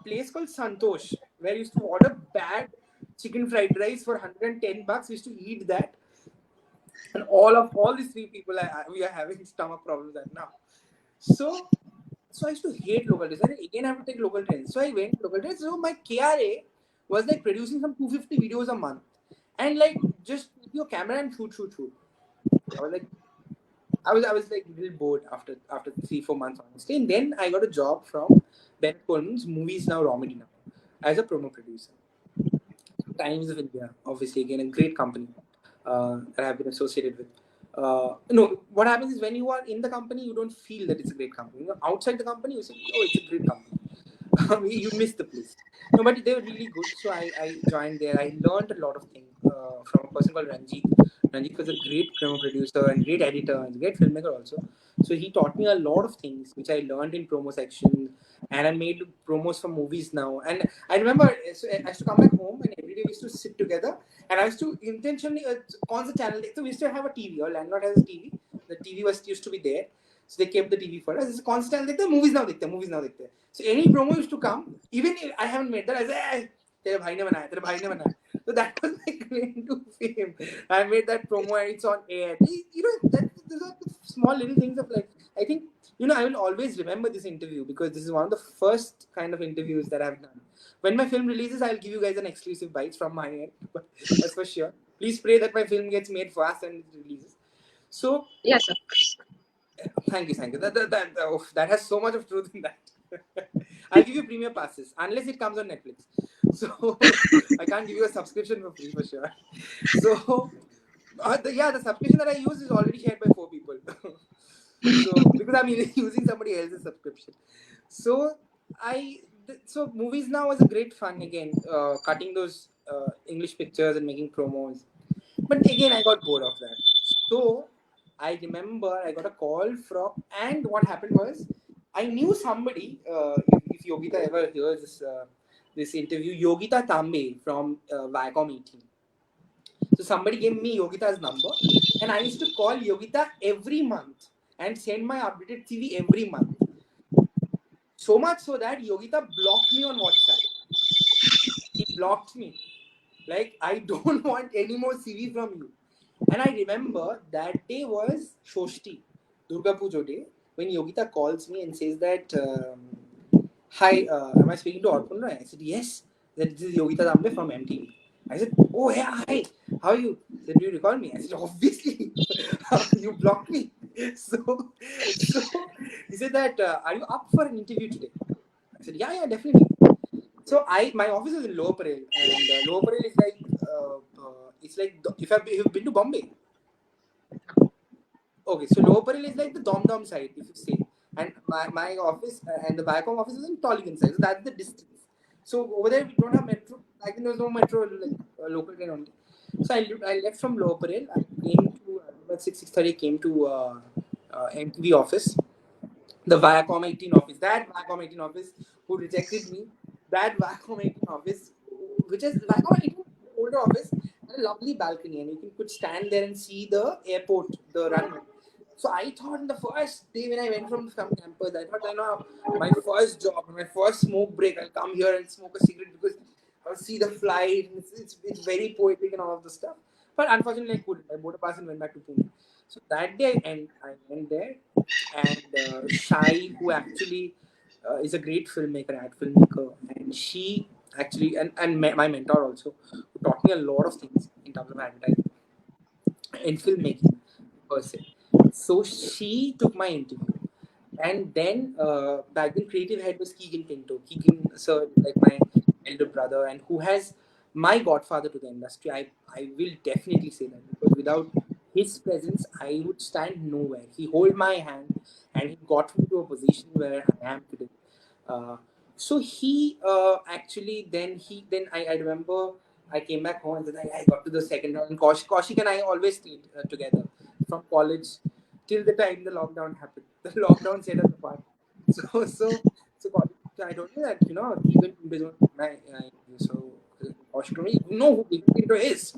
place called Santosh where I used to order bad chicken fried rice for $110. We used to eat that, and all these 3 people, we are having stomach problems right now. So I used to hate local trains. And again, I have to take local trains. So I went local trains. So my KRA was like producing some 250 videos a month. And like, just your camera and shoot. I was like, I was like a little bored after 3-4 months, honestly. And then I got a job from Ben Coleman's Movies Now, Romedy Now, as a promo producer. Times of India, obviously, again, a great company that I have been associated with. No, what happens is when you are in the company, you don't feel that it's a great company. Outside the company, you say, oh, it's a great company. You miss the place. No, but they were really good. So I joined there. I learned a lot of things from a person called Ranjit. Ranjit was a great promo producer and great editor and great filmmaker also. So he taught me a lot of things which I learned in promo section, and I made promos for movies now. And I remember, so I used to come back home, and every day we used to sit together, and I used to intentionally constant channel. So we used to have a TV. Our landlord has a TV. The TV used to be there. So they kept the TV for us. It's constant. Like the movies now, movies now. So any promo used to come. Even if I haven't made that, I say, तेरे भाई ने बनाया, तेरे भाई ने बनाया. So that was my claim to fame. I made that promo and it's on air. Those are the small little things of like. I think I will always remember this interview because this is one of the first kind of interviews that I've done. When my film releases, I'll give you guys an exclusive bites from my end. That's for sure. Please pray that my film gets made fast and it releases. So yes, of course. Thank you. That has so much of truth in that. I'll give you premium passes unless it comes on Netflix. So I can't give you a subscription for free for sure. So the subscription that I use is already shared by 4 people. So because I'm using somebody else's subscription. So movies now was a great fun again, cutting those English pictures and making promos. But again, I got bored of that. So I remember I got a call from, and what happened was I knew somebody. if Yogita ever hears this interview, Yogita Tambe from Viacom 18. So somebody gave me Yogita's number, and I used to call Yogita every month and send my updated CV every month. So much so that Yogita blocked me on WhatsApp. He blocked me. Like, I don't want any more CV from you. And I remember that day was Shoshti, Durga Puja day, when Yogita calls me and says that, hi, am I speaking to Arpan? I said, yes. That this is Yogita Dambe from MTV. I said, oh, yeah, hi, how are you? He said, do you recall me? I said, obviously, you blocked me. So he said that, are you up for an interview today? I said, yeah, definitely. So my office is in Lower Parel, and Lower Parel is like, it's like, if you've been to Bombay. Okay, so Lower Parel is like the Dom Dom side, if you say. And my office and the Viacom office is in Tolligan side. So that's the distance. So over there, we don't have metro. I think there's no metro, like local train only. So I left from Lower Parel. I came to, about 6:30, came to MTV office, the Viacom 18 office. That Viacom 18 office who rejected me. That Viacom 18 office, which is Viacom 18 older office, had a lovely balcony, and you could stand there and see the airport, the runway. So I thought in the first day when I went from campus, I thought, my first job, my first smoke break, I'll come here and smoke a cigarette because I'll see the flight. And it's very poetic and all of the stuff. But unfortunately, I couldn't. I bought a pass and went back to Pune. So that day, I went there, and Shai, who actually is a great filmmaker, ad filmmaker, and she actually, and my mentor also, who taught me a lot of things in terms of advertising and filmmaking per se. So she took my interview. And then back then, creative head was Keegan Pinto. Keegan, sir, like my elder brother, and who has my godfather to the industry. I will definitely say that, because without his presence, I would stand nowhere. He held my hand, and he got me to a position where I am today. Uh, so he actually then I remember I came back home, and then I got to the second round. And Kaushik and I always stayed together from college till the time the lockdown happened. The lockdown set us apart. So Kaushik, I told you that Keegan Pinto is one of my so Kaushik told me, you know who Keegan Pinto is.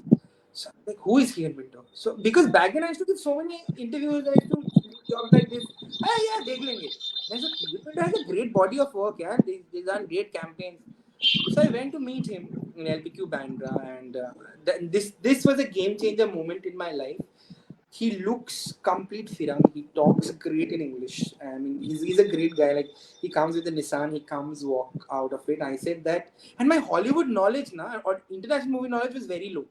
So I'm like, who is Keegan Pinto? So because back then I used to give so many interviews, I used to do jobs like this. Ah, yeah, they it. And so Keegan Pinto has a great body of work, yeah. They done great campaigns. So I went to meet him in LPQ Bandra, and this was a game changer moment in my life. He looks complete Firang. He talks great in English. I mean, he's a great guy. Like, he comes with a Nissan, he comes walk out of it. I said that, and my Hollywood knowledge now or international movie knowledge was very low.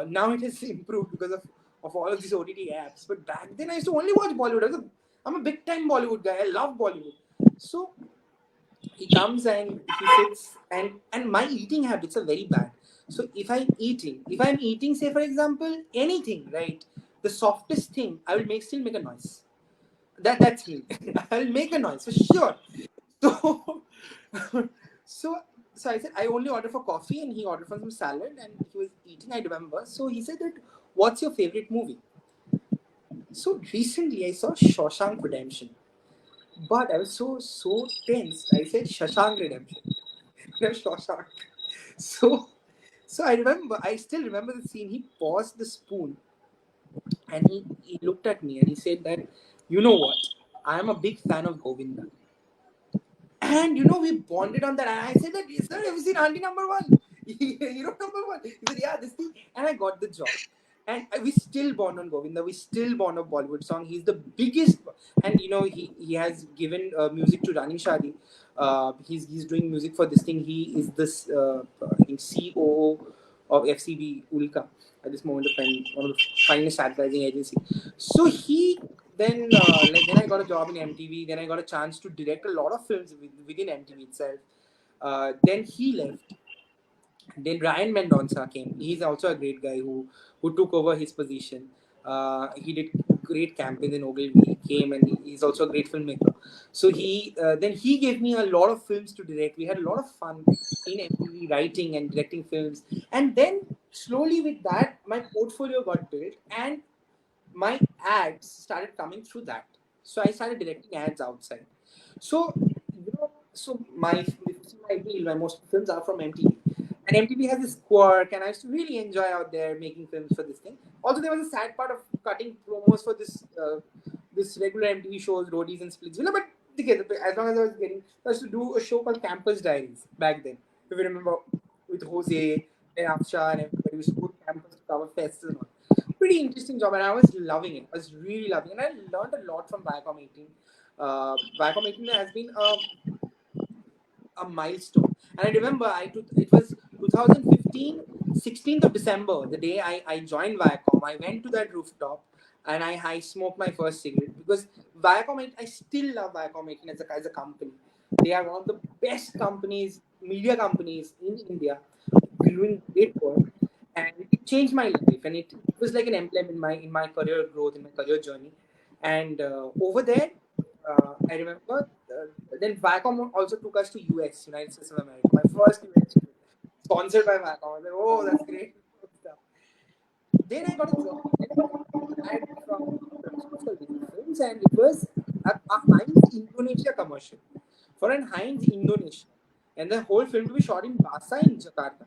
Now it has improved because of all of these OTT apps. But back then I used to only watch Bollywood. I'm a big time Bollywood guy. I love Bollywood. So he comes and he sits, and my eating habits are very bad. So if I'm eating, say for example, anything, right, the softest thing, I will make a noise. That's me. I'll make a noise for sure. So so so I said I only order for coffee, and he ordered for some salad, and he was eating, I remember. So he said that, what's your favorite movie? So recently I saw Shawshank Redemption, but I was so tense. I said Shawshank Redemption. Shawshank. So, I still remember the scene. He paused the spoon, and he looked at me, and he said that, you know what? I am a big fan of Govinda. And we bonded on that. And I said that, sir, have you seen Auntie Number One? Hero Number One. He said, yeah, this thing. And I got the job. And we still bond on Govinda. We still bond on Bollywood song. He's the biggest. And he has given music to Rani Shadi. He's doing music for this thing. He is this I think COO of FCB Ulka at this moment of time, one of the finest advertising agency. So then I got a job in MTV. Then I got a chance to direct a lot of films within MTV itself. Then he left. Then Ryan Mendonça came. He's also a great guy who took over his position. He did great campaigns in Ogilvy. He came, and he's also a great filmmaker. So he gave me a lot of films to direct. We had a lot of fun in MTV writing and directing films. And then slowly with that, my portfolio got built, and my ads started coming through that. So I started directing ads outside. So so my deal, my most films are from MTV. And MTV has this quirk, and I used to really enjoy out there making films for this thing. Also, there was a sad part of cutting promos for this regular MTV shows, Roadies and Splitsvilla. But okay, as long as I used to do a show called Campus Diaries back then. If you remember, with Jose and Afsha and everybody, we used to go to campus to cover fests and all. Pretty interesting job, and I was loving it. I was really loving it, and I learned a lot from Viacom 18. Viacom 18 has been a milestone. And I remember it was 2015, 16th of December, the day I joined Viacom. I went to that rooftop and I smoked my first cigarette because Viacom, I still love Viacom 18 as a company. They are one of the best companies, media companies in India, doing great work. And it changed my life, and it was like an emblem in my career growth, in my career journey. And over there, I remember then Viacom also took us to US, United States of America. My first US trip, sponsored by Viacom. I was like, oh, that's great stuff. Then I got a job. Then I got an ad from Productions for Vision Films, and it was a Heinz Indonesia commercial for an Heinz Indonesia, and the whole film to be shot in Basa in Jakarta.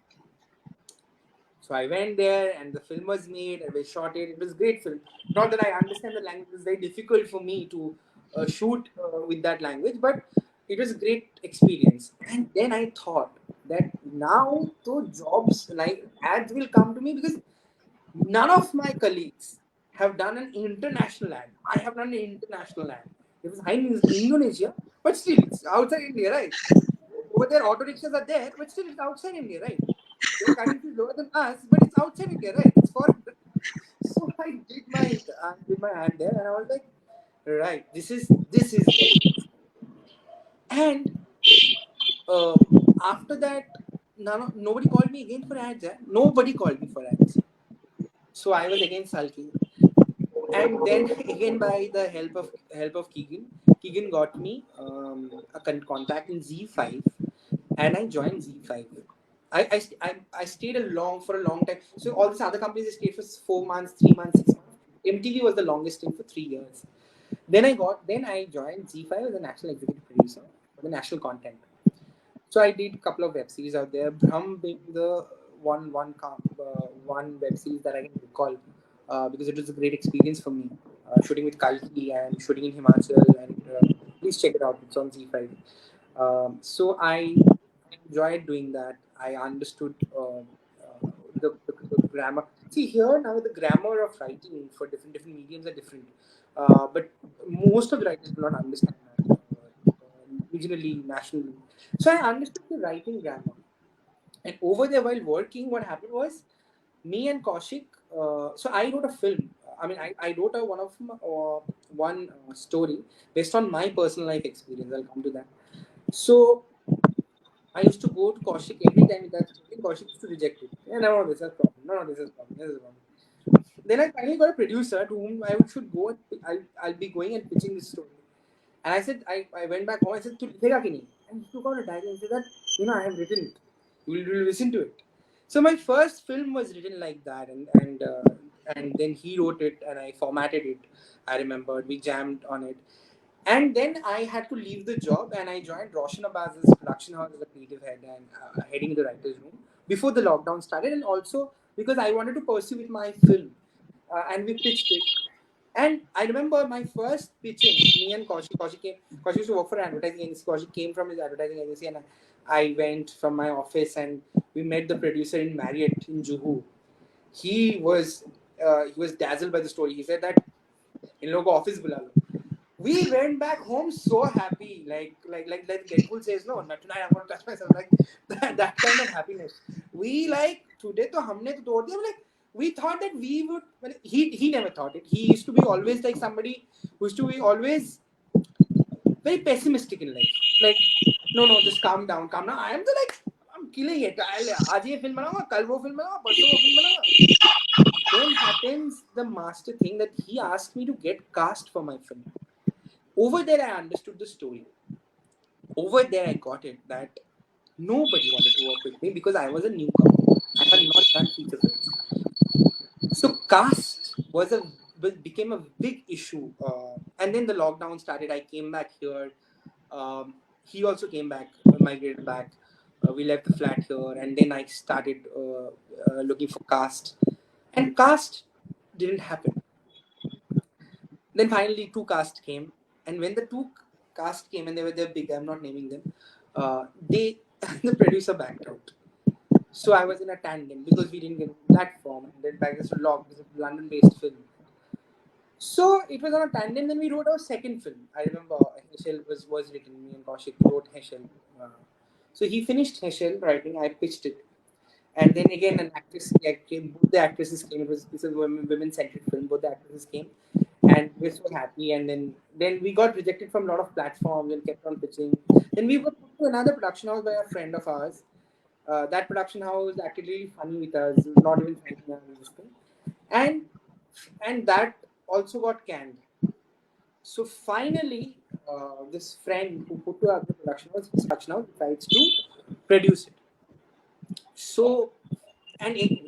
So I went there, and the film was made, and we shot it. It was a great film. Not that I understand the language; it was very difficult for me to shoot with that language, but it was a great experience. And then I thought that now those jobs like ads will come to me because none of my colleagues have done an international ad. I have done an international ad. It was high in Indonesia, but still it's outside India, right? Over there, auto rickshaws are there, but still it's outside India, right? Their currency is lower than us, but it's outside India, right? It's foreign. So I did my hand there, and I was like, right, this is what it is. And after that, nobody called me again for ads. Nobody called me for ads. So I was again sulking. And then again, by the help of Keegan got me a contact in Z5, and I joined Z5. I stayed for a long time. So all these other companies I stayed for 4 months, 3 months, 6 months. MTV was the longest stint for 3 years. Then I joined Z5 as a national executive producer for the national content. So I did a couple of web series out there. Brahm being the one web series that I can recall because it was a great experience for me. Shooting with Kalki and shooting in Himachal, and please check it out. It's on Z5. So I enjoyed doing that. I understood the grammar. See here now the grammar of writing for different mediums are different, but most of the writers do not understand that regionally, nationally. So I understood the writing grammar. And over there, while working, what happened was me and Kaushik. So I wrote a film. I mean, I wrote one story based on my personal life experience. I'll come to that. So I used to go to Kaushik every time with that story. Kaushik used to reject it. Yeah, no, this is a problem. No, this is a problem. This is a problem. Then I finally got a producer to whom should go. I'll be going and pitching this story. And I said, I went back home. I said, "Tu likhega ki nahi?" And he took out a diary and said that, I have written it. You will listen to it. So my first film was written like that, and then he wrote it, and I formatted it. I remembered we jammed on it, and then I had to leave the job, and I joined Roshan Abbas's production house as a creative head and heading the writers' room before the lockdown started, and also because I wanted to pursue with my film, and we pitched it. And I remember my first pitching, me and Kaushik came. Kaushik used to work for an advertising agency. Kaushik came from his advertising agency, and I went from my office, and we met the producer in Marriott in Juhu. He was dazzled by the story. He said that in logo office bula lo. We went back home so happy, like Deadpool says, no, not tonight. I'm gonna touch myself, like that kind of happiness. We like today to humne to tod diya. Like we thought that we would. Well, he never thought it. He used to be always like somebody who used to be always very pessimistic in life. Like no, just calm down, calm down. I am the like I'm killing it. आज ये film बनाऊंगा, कल वो film बनाऊंगा, परसों वो film बनाऊंगा. Then happens the master thing that he asked me to get cast for my film. Over there, I understood the story. Over there, I got it that nobody wanted to work with me because I was a newcomer. I had not done feature films. So caste became a big issue. And then the lockdown started. I came back here. he also came back, migrated back. We left the flat here, and then I started looking for cast, and cast didn't happen. Then finally, two cast came, and when the two cast came, and they're big. I'm not naming them. They the producer backed out. So I was in a tandem because we didn't get a platform, and then back this log is a London-based film. So it was on a tandem. Then we wrote our second film. I remember Heschel was written. Me and Kaushik wrote Heschel. So he finished Heschel writing. I pitched it, and then again an actress came. Both the actresses came. This is a women-centric film. Both the actresses came, and we were so happy. And then we got rejected from a lot of platforms and kept on pitching. Then we were put to another production house by a friend of ours. That production house acted really funny with us, not even thanking us, this thing. And that also got canned. So finally, this friend who put to the production house decides to produce it. So,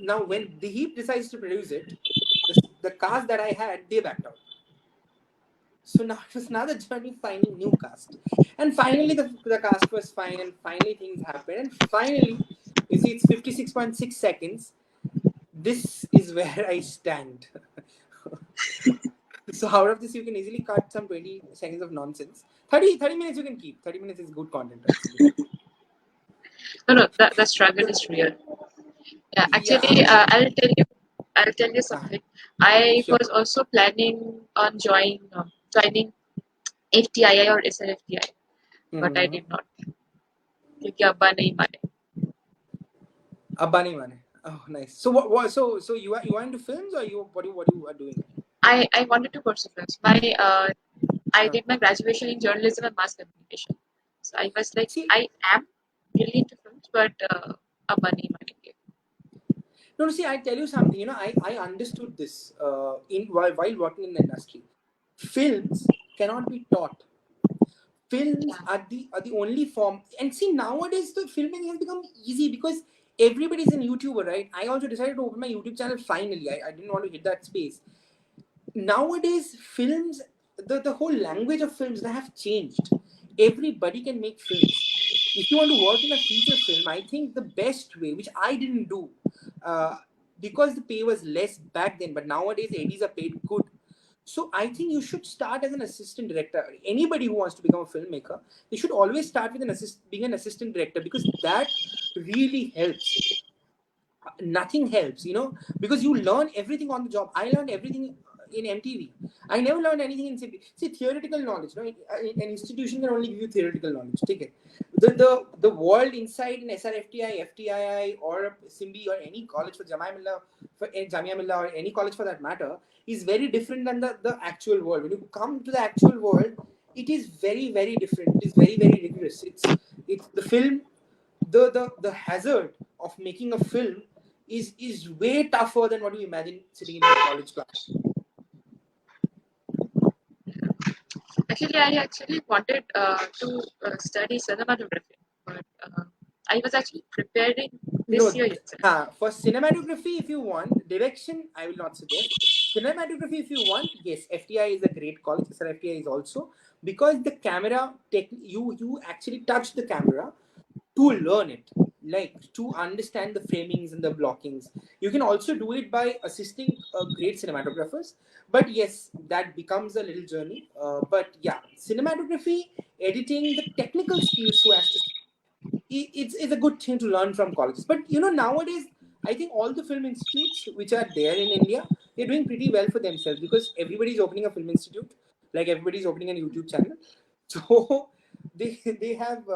now when the Heap decides to produce it, the cast that I had, they backed out. So now it was another journey finding new cast. And finally the cast was fine, and finally things happened. And finally, you see, it's 56.6 seconds. This is where I stand. So out of this, you can easily cut some 20 seconds of nonsense. 30 minutes you can keep. 30 minutes is good content, actually. No, the struggle is real. Yeah, Yeah. actually, I'll tell you something. I Sure. was also planning on joining FTII or SLFTI, but I Mm-hmm. did not. क्योंकि अब्बा नहीं माने. Abba nahi mane. Oh, nice. So so you are into films, or what you are doing? I wanted to pursue films. I did my graduation in journalism and mass communication. So I was like, See, I am really into films, but अब्बा नहीं मानेंगे. no, see, I tell you something. I understood this while working in the industry. Films cannot be taught. Films Yeah. are the only form. And see, nowadays the filming has become easy because everybody's an YouTuber, right? I also decided to open my YouTube channel finally. I didn't want to hit that space. Nowadays, films, the whole language of films, they have changed. Everybody can make films. If you want to work in a feature film, I think the best way, which I didn't do, uh, because the pay was less back then, but nowadays ADs are paid good. So I think you should start as an assistant director. Anybody who wants to become a filmmaker, they should always start with being an assistant director, because that really helps. Nothing helps, because you learn everything on the job. I learned everything in MTV. I never learned anything in CP. See, theoretical knowledge, an institution can only give you theoretical knowledge. Take it. The world inside an SRFTI, FTII, or Simbi, or any college for Jamia Millah, or any college for that matter, is very different than the actual world. When you come to the actual world, it is very, very different. It is very, very rigorous. It's the film, the hazard of making a film is way tougher than what you imagine sitting in a college class. Actually, I actually wanted to study cinematography, but I was actually preparing this No, year itself. for cinematography, if you want, direction, I will not suggest. Cinematography, if you want, yes, FTI is a great college. FTI is also, because the camera, you actually touch the camera to learn it, like to understand the framings and the blockings. You can also do it by assisting great cinematographers, but yes, that becomes a little journey. But yeah, cinematography, editing, the technical skills who has to, it's a good thing to learn from colleges. But nowadays, I think all the film institutes which are there in India, they're doing pretty well for themselves, because everybody's opening a film institute, like everybody's opening a YouTube channel. So they have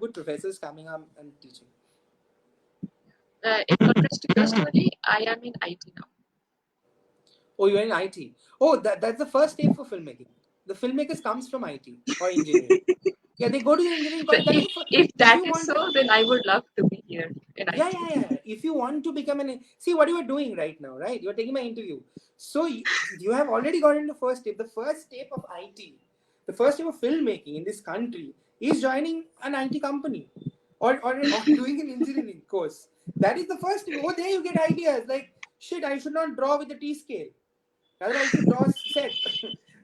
good professors coming up and teaching. In contrast to your story, I am in IT now. Oh, you're in IT. Oh, that's the first step for filmmaking. The filmmakers comes from IT or engineering. Yeah, they go to the engineering So college. That is the first. if If that you is want to, so, then I would love to be here in yeah, IT. yeah, yeah. If you want to become see what you are doing right now, right? You're taking my interview. So you have already got into the first step. The first step of IT, the first step of filmmaking in this country is joining an IT company, or doing an engineering course. That is the first step. Over there, you get ideas like, shit, I should not draw with the T scale. Rather, I should draw set.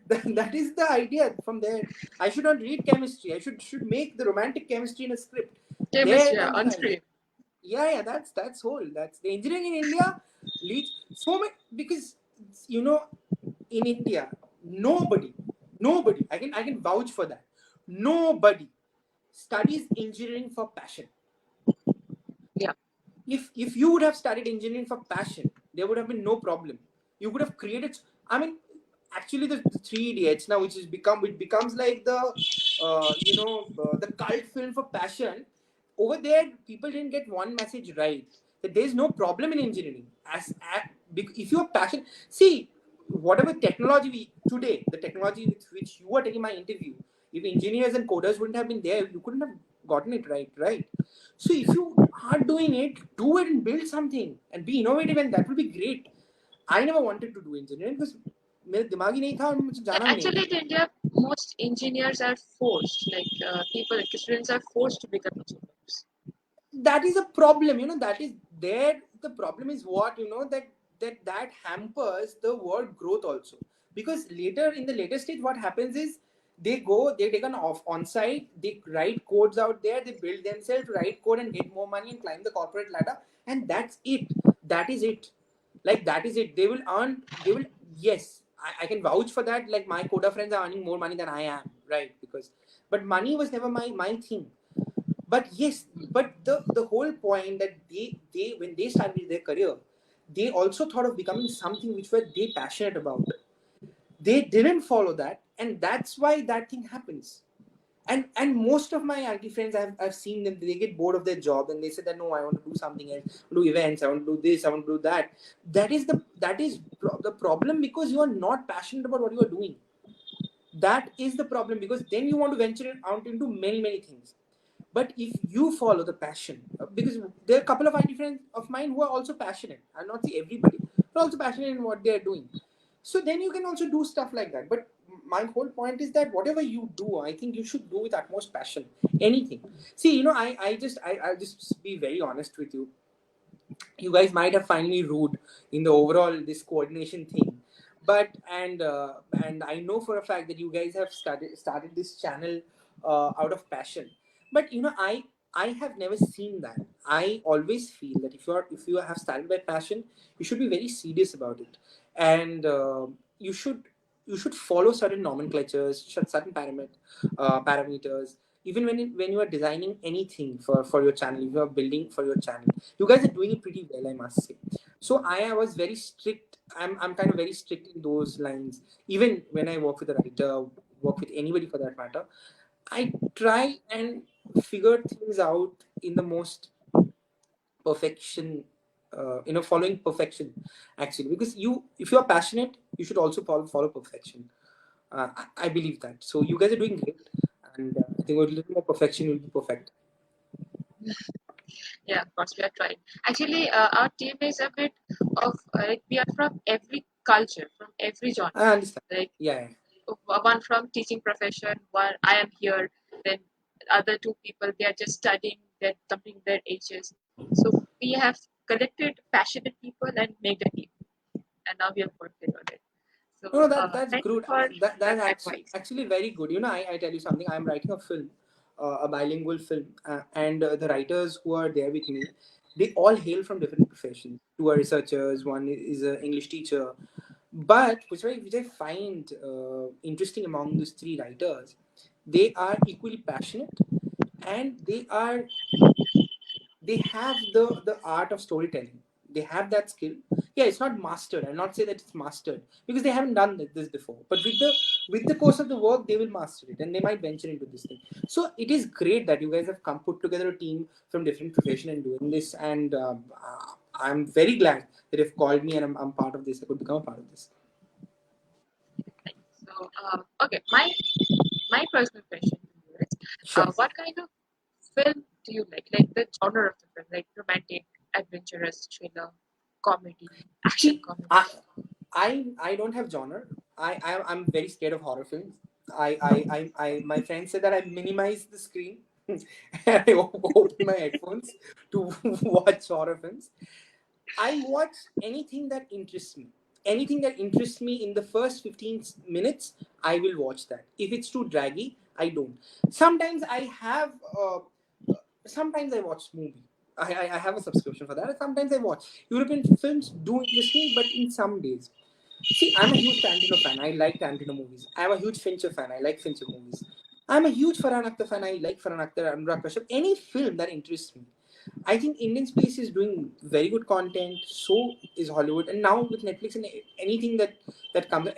That is the idea from there. I should not read chemistry. I should make the romantic chemistry in a script. There Chemistry, comes on the idea. screen. Yeah, that's whole. That's the engineering in India leads so many, because you know, in India, nobody, I can vouch for that. Nobody studies engineering for passion. Yeah. If you would have studied engineering for passion, there would have been no problem. You could have created. I mean, actually, the Three Idiots now, which becomes like the cult film for passion. Over there, people didn't get one message right, that there's no problem in engineering. If you are passion, see, whatever technology today, the technology with which you are taking my interview, if engineers and coders wouldn't have been there, you couldn't have gotten it right, right? So if you are doing it, do it and build something and be innovative, and that will be great. I never wanted to do engineering because मेरे दिमाग ही नहीं था और मुझे जाना भी नहीं Actually, था. in India, most engineers are forced. Like people, like students are forced to become engineers. That is a problem, that is there. The problem is what, that hampers the word growth also, because later, in the later stage, what happens is they take an off on site, they write codes out there, they build themselves, write code and get more money and climb the corporate ladder, and that's it. That is it. Like, that is it. They will, yes, I can vouch for that. Like, my coder friends are earning more money than I am, right? Because, but money was never my thing. But yes, but the whole point that they when they started their career, they also thought of becoming something which were they passionate about. They didn't follow that, and that's why that thing happens. And most of my IT friends, I've seen them, they get bored of their job and they say that, no, I want to do something else, do events, I want to do this, I want to do that. The problem, because you are not passionate about what you are doing. That is the problem, because then you want to venture out into many things. But if you follow the passion, because there are a couple of IT friends of mine who are also passionate, I'll not say everybody, but also passionate in what they are doing. So then you can also do stuff like that. But my whole point is that whatever you do, I think you should do with utmost passion. Anything. See, I'll just be very honest with you. You guys might have found me rude in the overall this coordination thing, but and I know for a fact that you guys have started this channel out of passion. But I have never seen that. I always feel that if you have started by passion, you should be very serious about it, and you should you should follow certain nomenclatures, certain parameters. Even when you are designing anything for your channel, if you are building for your channel, you guys are doing it pretty well, I must say. So I was very strict. I'm kind of very strict in those lines. Even when I work with a writer, work with anybody for that matter, I try and figure things out in the most perfection, following perfection, actually, because if you are passionate, you should also follow perfection. I believe that. So you guys are doing great, and I think with a little more perfection, you'll be perfect. Yeah, of course, we are trying. Actually, our team is a bit of like we are from every culture, from every genre. I understand. Like Yeah. one from teaching profession, one I am here, then other two people they are just studying, they're completing their Hs. So we have collected passionate people and made a team, and now we have worked on it. No, So that's thank you good. for That's that actually advice. actually very good. I tell you something. I'm writing a film, a bilingual film, and the writers who are there with me, they all hail from different professions. Two are researchers. One is an English teacher. But which I find interesting among these three writers, they are equally passionate, and they have the art of storytelling. They have that skill. Yeah, it's not mastered. I'll not say that it's mastered, because they haven't done this before, but with the course of the work, they will master it, and they might venture into this thing. So it is great that you guys have come put together a team from different profession and doing this. And I'm very glad that you've called me, and I'm part of this. I could become a part of this. So okay, my personal question to you is, Sure. what kind of film do you like? Like the genre of the film, like romantic, adventurous, thriller, comedy, action See, comedy. I don't have genre. I'm very scared of horror films. My friend said that I minimize the screen and I open my headphones to watch horror films. I watch anything that interests me. anything that interests me in the first 15 minutes, I will watch that. If it's too draggy, I don't. Sometimes I have, sometimes I watch movie. I have a subscription for that. Sometimes I watch. European films do interest me, but in some days. See, I'm a huge Tarantino fan. I like Tarantino movies. I'm a huge Fincher fan. I like Fincher movies. I'm a huge Farhan Akhtar fan. I like Farhan Akhtar, Anurag Kashyap. Any film that interests me. I think Indian space is doing very good content. So is Hollywood, and now with Netflix and anything that comes,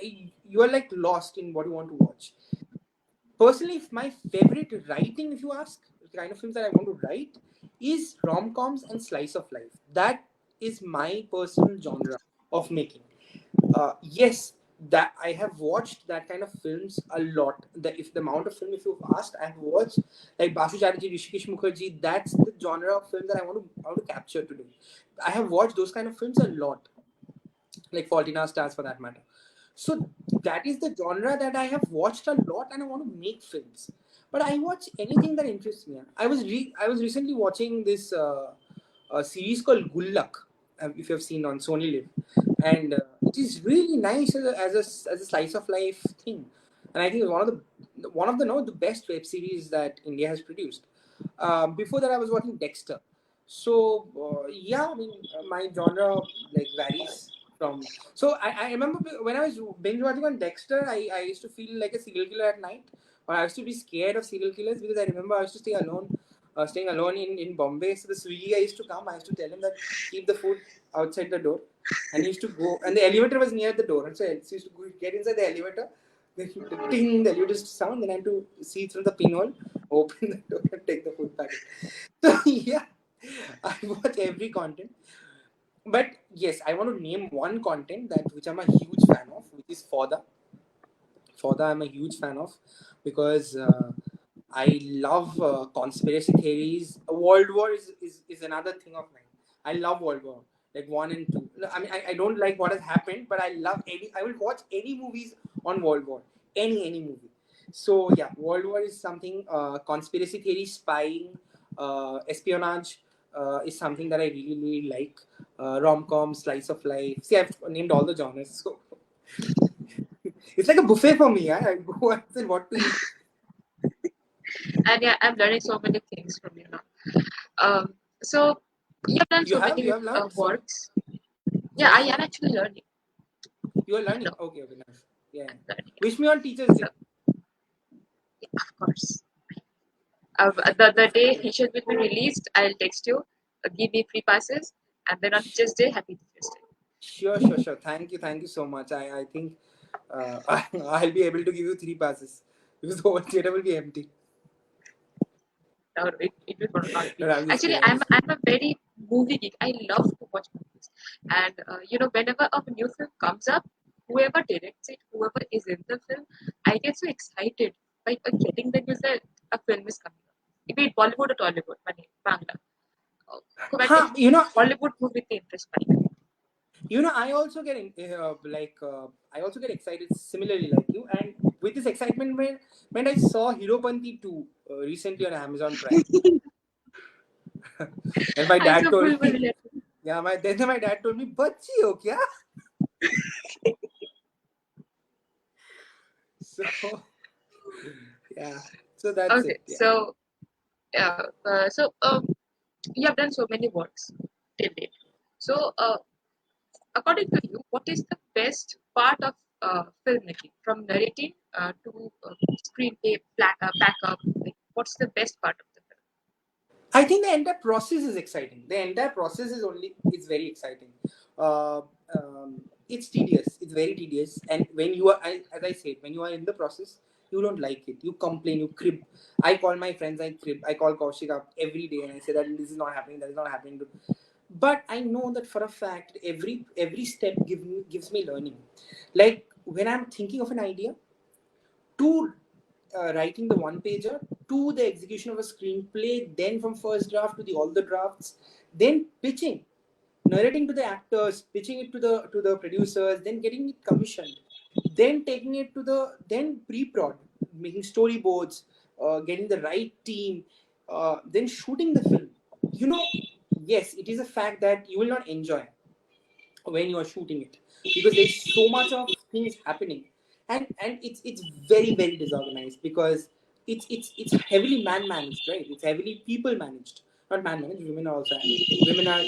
you are like lost in what you want to watch. Personally, if my favorite writing, if you ask, the kind of films that I want to write, is rom coms and slice of life. That is my personal genre of making. Yes, that I have watched that kind of films a lot. If the amount of film, if you've asked, I have watched like Basu Chatterjee, Rishikesh Mukherjee. That's the genre of film that I want to capture today. I have watched those kind of films a lot, like Fault in Our Stars for that matter. So that is the genre that I have watched a lot, and I want to make films. But I watch anything that interests me. I was recently watching this a series called Gullak, if you have seen on Sony Live, and it is really nice as a slice of life thing, and I think it's one of the no the best web series that India has produced. Before that, I was watching Dexter. So yeah, I mean my genre like varies from. So I remember when I was binge watching on Dexter, I used to feel like a serial killer at night, or I used to be scared of serial killers because I remember I used to stay alone, staying alone in Bombay. So the Swiggy guy used to come. I used to tell him that keep the food outside the door, and he used to go. And the elevator was near the door, and so he used to go, get inside the elevator. The ting, the elevator sound. Then I had to see through the pinhole, open the door, and take the food packet. So yeah, I watch every content. But yes, I want to name one content that which I'm a huge fan of, which is Fodder. Fodder, I'm a huge fan of because I love conspiracy theories. World War is another thing of mine. I love World War, like one and two. No, I mean, I don't like what has happened, but I love any. I will watch any movies on World War, any movie. So yeah, World War is something. Conspiracy theory, spying, espionage is something that I really like. Rom com, slice of life. See, I've named all the genres, so it's like a buffet for me. I go and say what to eat. And yeah, I'm learning so many things from you now. So you've done so You many have learned. Sorry, works. Yeah, sorry, I am sorry. actually learning. You are learning. No, Okay, nice. Yeah, I'm yeah. learning. Wish me on Teachers So Day. yeah, of course. The day Teachers will be released, I'll text you, give me free passes, and then on Teachers Day, happy Teachers Day. Sure, sure, sure. Thank you so much. I think I'll be able to give you 3 passes because the whole theater will be empty. Or it will not be. No, I'm just Actually, kidding. I'm just I'm kidding. a very movie geek. I love to watch movies, and whenever a new film comes up, whoever directs it, whoever is in the film, I get so excited by getting the news that a film is coming up. Be it Bollywood or Tollywood, Bangla. খুব একটা Huh, Bollywood movie interest পাই না। I also get I also get excited similarly like you. And with this excitement, when I saw Hero Panti 2 recently on Amazon Prime, and my I dad so told full me, relate. yeah, my dad told me, "Bachchi ho kya?" So yeah, so that's Okay, it. Yeah. so you have done so many works till date. So according to you, what is the best part of filmmaking, from narrating to screenplay, backup? Like, what's the best part of the film? I think the entire process is exciting. The entire process is very exciting. Uh, it's tedious. It's very tedious. And when you are, as I said, when you are in the process, you don't like it. You complain. You crib. I call my friends. I crib. I call Kaushik up every day and I say that this is not happening. That is not happening. But I know that for a fact, every step gives me learning. Like when I'm thinking of an idea, to writing the one pager, to the execution of a screenplay, then from first draft to all the drafts, then pitching, narrating to the actors, pitching it to the producers, then getting it commissioned, then taking it to the then pre-prod, making storyboards, getting the right team, then shooting the film. You know, yes, it is a fact that you will not enjoy when you are shooting it, because there's so much of things happening, and it's very very disorganized, because it's heavily man managed, right? It's heavily people managed, not man managed. Women are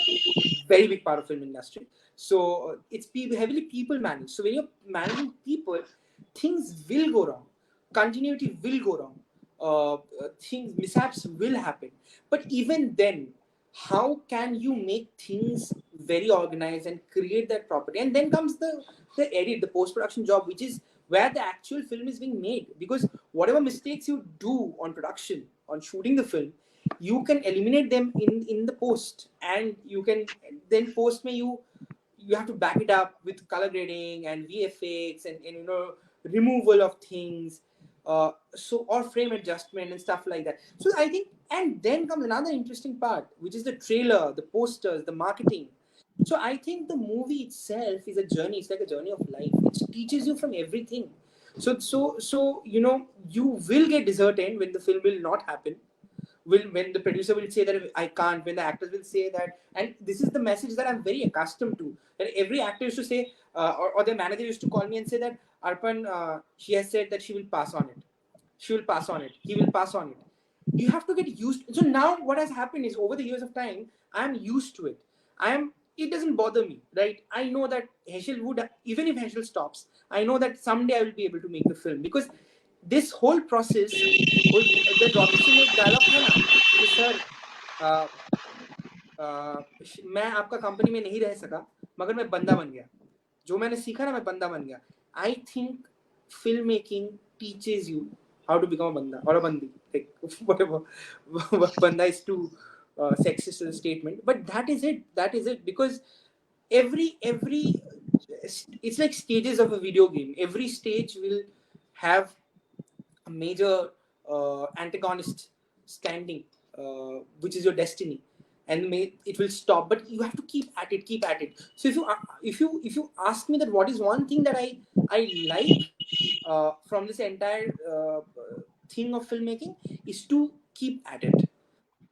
very big part of film industry. So it's heavily people managed. So when you're managing people, things will go wrong, continuity will go wrong, things mishaps will happen. But even then, how can you make things very organized and create that property? And then comes the edit, the post production job, which is where the actual film is being made. Because whatever mistakes you do on production, on shooting the film, you can eliminate them in the post, and you can then post may you have to back it up with color grading and VFX, and removal of things, so or frame adjustment and stuff like that. So I think, and then comes another interesting part, which is the trailer, the posters, the marketing. So I think the movie itself is a journey. It's like a journey of life. It teaches you from everything. So you will get disheartened when the film will not happen, when the producer will say that I can't, when the actors will say that. And this is the message that I'm very accustomed to, that every actor used to say, or their manager used to call me and say that, Arpan, she has said that she will pass on it, she will pass on it, he will pass on it. You have to get used. So now what has happened is, over the years of time, I'm used to it. It doesn't bother me, right? I know that Heschel would, even if Heschel stops, I know that someday I will be able to make the film, because this whole process, the Rocky Singh एक dialogue था ना कि sir, मैं आपका company में नहीं रह सका, मगर मैं बंदा बन गया, जो मैंने सीखा ना मैं बंदा बन गया. I think filmmaking teaches you how to become a banda or a bandi, like whatever. Banda is too sexist as a statement, but that is it, because every it's like stages of a video game. Every stage will have a major antagonist standing, which is your destiny, and it will stop. But you have to keep at it, keep at it. So if you ask me that what is one thing that I like from this entire thing of filmmaking, is to keep at it.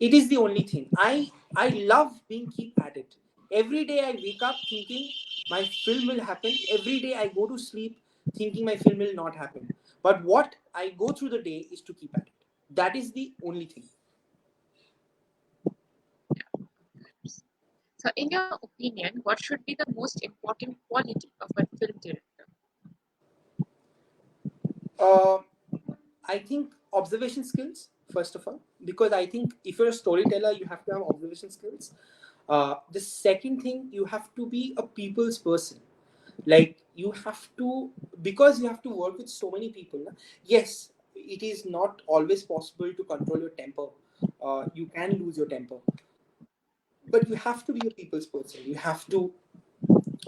It is the only thing. I love being keep at it. Every day I wake up thinking my film will happen. Every day I go to sleep thinking my film will not happen. But what I go through the day is to keep at it. That is the only thing. So, in your opinion, what should be the most important quality of a film director? Uh, I think observation skills, first of all, because I think if you're a storyteller, you have to have observation skills. The second thing, you have to be a people's person. Like, you have to, because you have to work with so many people. Yes, it is not always possible to control your temper. You can lose your temper, but you have to be a people's person. You have to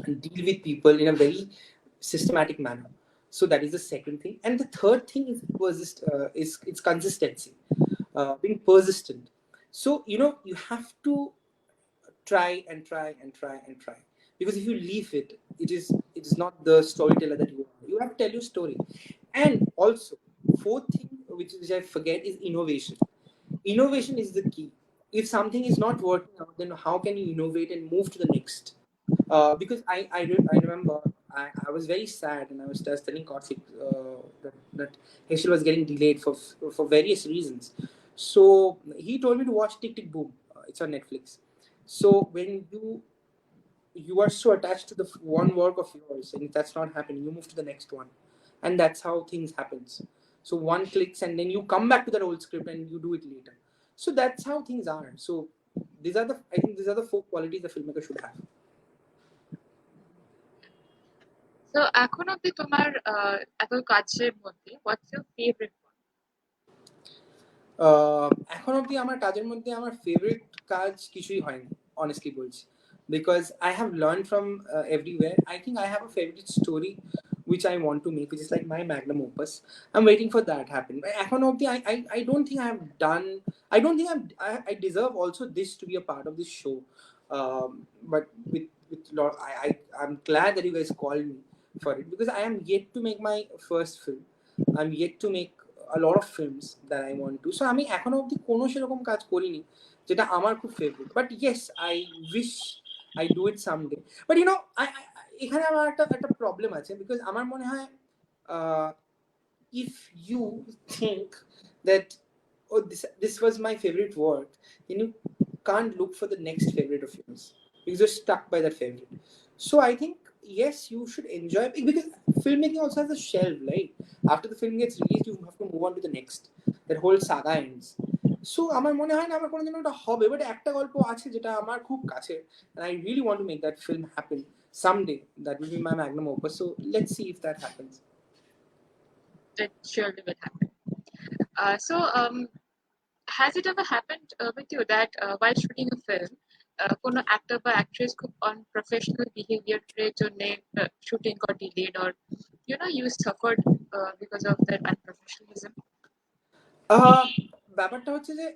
deal with people in a very systematic manner. So that is the second thing. And the third thing is it's consistency, being persistent. So you have to try and try and try and try, because if you leave it, it is not the storyteller that you are. You have to tell your story. And also, fourth thing, which I forget, is innovation. Innovation is the key. If something is not working out, then how can you innovate and move to the next? Because I remember I was very sad, and I was just telling Kaushik that Heschel was getting delayed for various reasons. So he told me to watch Tick Tick Boom. It's on Netflix. So when you are so attached to the one work of yours, and if that's not happening, you move to the next one, and that's how things happens. So one clicks, and then you come back to that old script and you do it later. So that's how things are. So these are the four qualities a filmmaker should have. So, এখন অব্দি তোমার এত কাজের মধ্যে what's your favorite one? এখন অবধি আমার কাজের মধ্যে আমার ফেভারিট কাজ কিছুই হয়নি, অনেস্টলি বলছি, because I have learn from everywhere. I think I have a favourite story which I want to make, which is like my magnum opus. I'm waiting for that happen. এখন অবধি I don't think I have done. I don't think I deserve also this to be a part of this show. But with lot, I'm glad that you guys called me for it, because I am yet to make my first film. I'm yet to make a lot of films that I want to. So আমি এখনো অবধি কোনো সেরকম কাজ করিনি যেটা আমার খুব favourite. But yes, I wish I do it someday. But you know, এখানে আমার একটা প্রবলেম আছে, বিকজ আমার মনে হয় if you think that, oh, this was my favorite work, then you can't look for the next favorite of yours because you're stuck by that favorite. So I think yes, you should enjoy it, because filmmaking also has a shelf, right? After the film gets released, you have to move on to the next. That whole saga ends. So আমার মনে হয় না আমার কোনোদিন ওটা হবে, but একটা গল্প আছে যেটা আমার খুব কাছে, and I really want to make that film happen someday. That will be my magnum opus. So let's see if that happens. It surely will happen. Has it ever happened with you that while shooting a film, কোনো actor বা actress খুব unprofessional behavior এর জন্য shooting got delayed, or you suffered because of that unprofessionalism? ব্যাপারটা হচ্ছে যে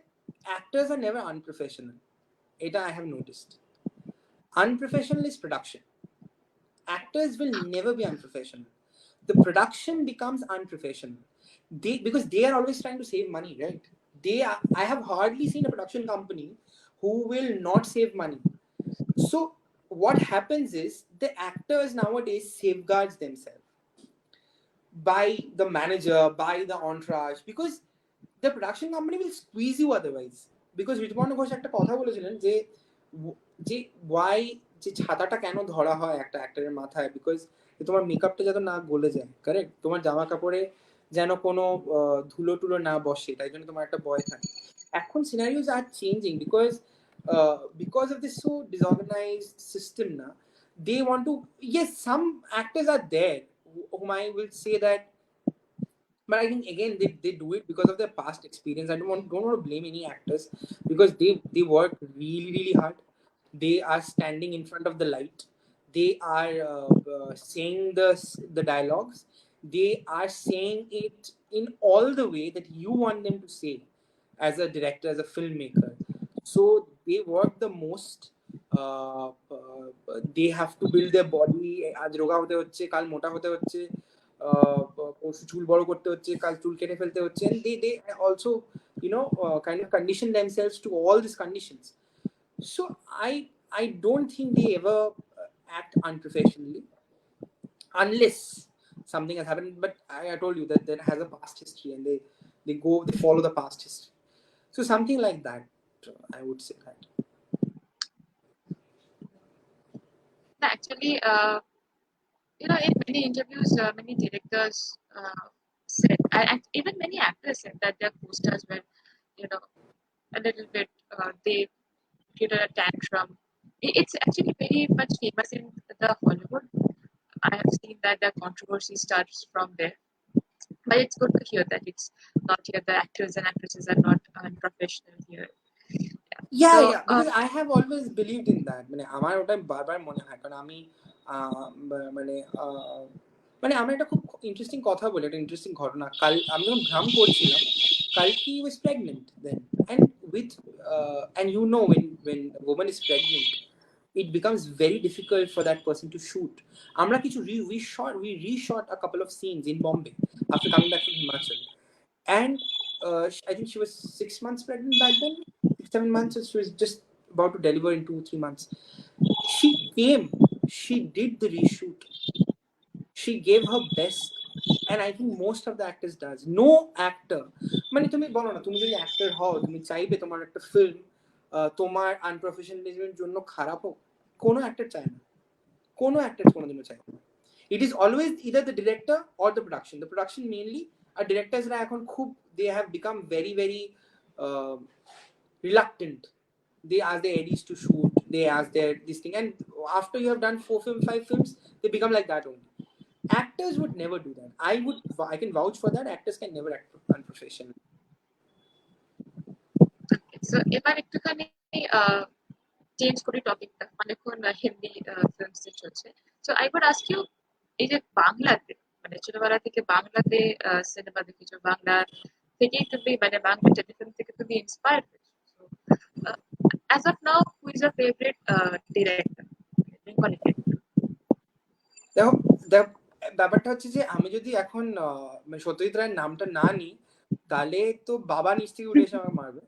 actors are never unprofessional. এটা I have noticed. Unprofessional is production. Actors will never be unprofessional. The production becomes unprofessional. Because they are always trying to save money, right? I have hardly seen a production company who will not save money. So what happens is the actors nowadays safeguards themselves by the manager, by the entourage, because the production company will squeeze you otherwise. Because Rituparno Ghosh একটা কথা বলেছিলেন যে যে Y যে ছাতাটা কেন ধরা হয় একটা অ্যাক্টরের মাথায়, বিকজ তোমার মেকআপটা যাতে না গলে যায়, কারেক্ট, তোমার জামা কাপড়ে যেন কোনো ধুলো টুলো না বসে, তাই জন্য তোমার একটা ভয় থাকে। এখন scenarios are changing because of this so disorganized system now. They want to, yes, some actors are there whom I will say that, but I think again they do it because of their past experience. I don't want to blame any actors, because they work really really hard. They are standing in front of the light. They are saying the dialogues. They are saying it in all the way that you want them to say as a director, as a filmmaker. So they work the most. They have to build their body. আজ রোগা হতে হচ্ছে, কাল মোটা হতে হচ্ছে, চুল বড় করতে হচ্ছে, কাল চুল কেটে ফেলতে হচ্ছে, and they also kind of condition themselves to all these conditions. So I don't think they ever act unprofessionally unless something has happened. But I told you that has a past history, and they follow the past history. So something like that, I would say that. Actually, in many interviews, many directors said, and even many actors said that their co-stars were, a little bit, they did a tantrum. It's actually very much famous in the Hollywood. I have seen that the controversy starts from there. But it's good to hear that it's not here. The actors and actresses are not unprofessional here. Yeah, because I have always believed in that. মানে আমার ওটা বারবার মনে হয়, কারণ আমি মানে মানে আমার একটা খুব ইন্টারেস্টিং কথা বলি, একটা ইন্টারেস্টিং ঘটনা। কাল আমি যখন ভ্রম করছিলাম, কালকি was pregnant then, and with and when a woman is pregnant, it becomes very difficult for that person to shoot. আমরা কিছু we reshot a couple of scenes in Bombay after coming back from Himachal, and I think she was 6 months pregnant back then, 6-7 months. So she was just about to deliver in 2-3 months. She came, she did the reshoot, she gave her best, and I think most of the actors does. No actor, মানে তুমি বলো না, তুমি যদি actor হও, তুমি চাইবে তোমার একটা ফিল্ম তোমার আনপ্রফেশনালিজমের জন্য খারাপ হোক? কোনো অ্যাক্টর চায় না, কোনো অ্যাক্টর কোনোদিনও চায় না। It is always either the director or the production. The production mainly, আর ডিরেক্টরসরা এখন খুব, they have become very very reluctant. They ask their edits to shoot, they ask their this thing, and after you have done 5 films, they become like that only. Actors would never do that. I can vouch for that. Actors can never act unprofessional. So এবার একটুখানি change করি টপিকটা, অনেকক্ষণ Hindi films চলছে। So I would ask you, এই যে বাংলাতে, মানে ছোটবেলা থেকে বাংলাতে সিনেমা দেখেছো, বাংলা থেকেই তুমি, মানে বাংলা টেলিফিল্ম থেকে তুমি ইন্সপায়ার হয়েছো। As of now, who is your favourite director, Bengali director? দেখো, ব্যাপারটা হচ্ছে যে আমি যদি এখন সত্যজিৎ রায়ের নামটা না নিই, তাহলে তো বাবা নিচ থেকে উঠে এসে আমাকে মারবে।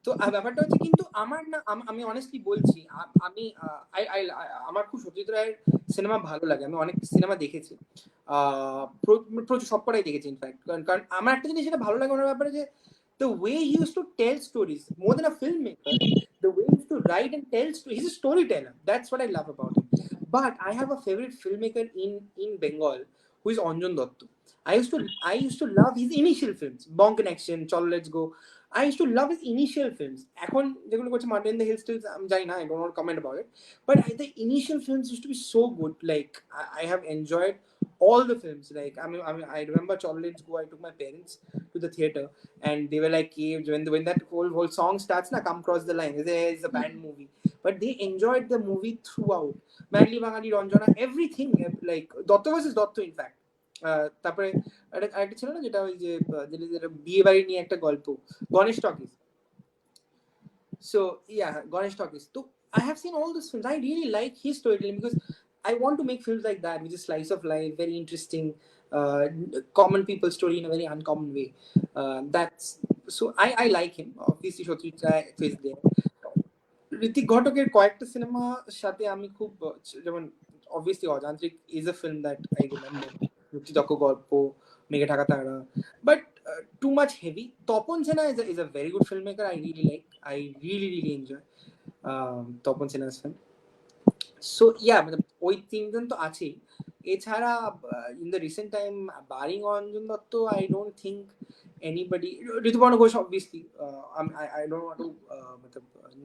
তো ব্যাপারটা হচ্ছে কিন্তু আমার না আমি অনেস্টলি বলছি আমি আমার খুব সত্যজিৎ রায়ের সিনেমা ভালো লাগে, আমি অনেক সিনেমা দেখেছি, প্রচুর সবকটাই দেখেছি ইনফ্যাক্ট। কারণ আমার একটা জিনিস যেটা ভালো লাগে ওনার ব্যাপারে, যে the way he used to tell stories more than a filmmaker, the way he used to write and tell stories, he's a storyteller. That's what I love about him. But I have a favorite filmmaker in Bengal who is Anjan Dotto. I used to love his initial films, Bong Connection, Cholo Let's Go. I used to love his initial films. এখন যেগুলো করছে Murder in the Hills Still, আমি জানি না, I don't want to comment about it. But the initial films used to be so good. Like I have enjoyed all the films. Like I remember Cholo Let's Go. I took my parents to the theater, and they were like, when that whole song starts, na, come cross the line. It's a band movie, but they enjoyed the movie throughout. Madly Bangali, Ranjana, everything. Like Dotto versus Dotto, in fact. তারপরে আরেকটা ছিল না, যেটা ওই যে বিয়ে বাড়ি নিয়ে একটা গল্প, Ganesh talkies. So yeah, Ganesh Talkies. So I have seen all these films. I really like his storytelling because I want to make films like that, which is slice of life, very interesting, common people story in a very uncommon way. That's so I like him. Obviously, Shotri is there. Ritwik ঘটকের কয়েকটা cinema সাথে আমি খুব যেমন obviously অযান্ত্রিক is a film that I remember. মুক্তিযজ্ঞ গল্প, মেঘে ঢাকা তারা, but too much heavy. Tapan সেনা is a very good filmmaker. I really like. I really enjoy Tapan সেনা's film. So yeah, মানে ওই তিনজন তো আছেই। এছাড়া in the recent time, barring Anjan Dutta, I don't think anybody. Rituparno Ghosh, obviously. I don't want to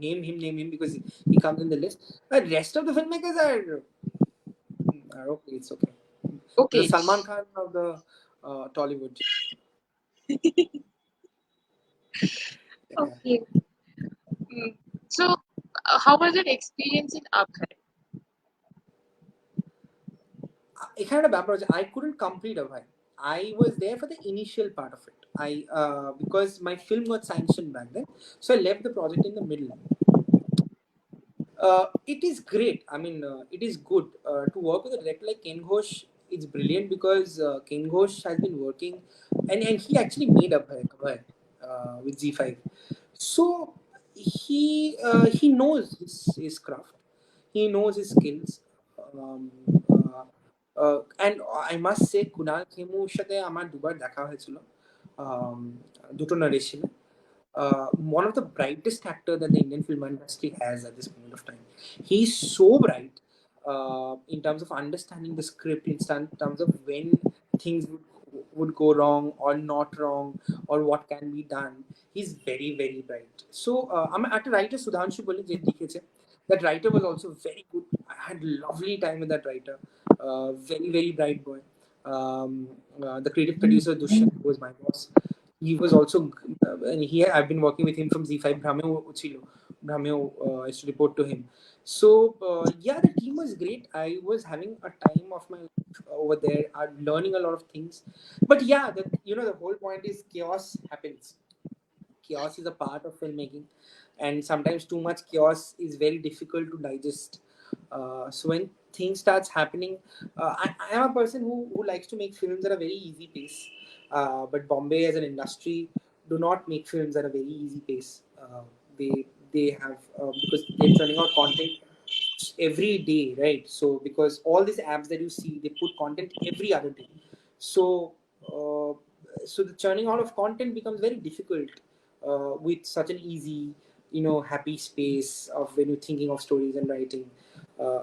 name him because he comes in the list. The rest of the filmmakers are okay. It's okay. Okay. The Salman Khan of the Tollywood. Okay. So, how was your experience in Abhay? এখানে একটা ব্যাপার আছে, I couldn't complete Abhay. I was there for the initial part of it. Because my film got sanctioned back then, so I left the project in the middle. It is great. I mean, it is good to work with a director like Ken Ghosh. It's brilliant because Ken Ghosh has been working, and he actually made Abhay with Z5. So he knows his craft. He knows his skills. Um, and I must say, Kunal Khemu's সাথে আমার দুবার দেখা হয়েছিল, দুটো নারেশনে। One of the brightest actor that the Indian film industry has at this point of time. He's so bright in terms of understanding the script, in terms of when things would go wrong or not wrong, or what can be done. He's very bright. So I'm at a writer Sudhanshu Boli je likheche. That writer was also very good. I had lovely time with that writer. Very bright boy. The creative producer Dushyant was my boss. He was also, and I've been working with him from Z5. Brameo used to report to him. So yeah, the team was great. I was having a time of my life over there. I'm learning a lot of things. But yeah, the whole point is chaos happens. Chaos is a part of filmmaking, and sometimes too much chaos is very difficult to digest. So when things starts happening, I am a person who likes to make films at a very easy pace. But Bombay as an industry do not make films at a very easy pace. They have because they're churning out content every day, right? So because all these apps that you see, they put content every other day. So uh, so the churning out of content becomes very difficult with such an easy, happy space of when you're thinking of stories and writing.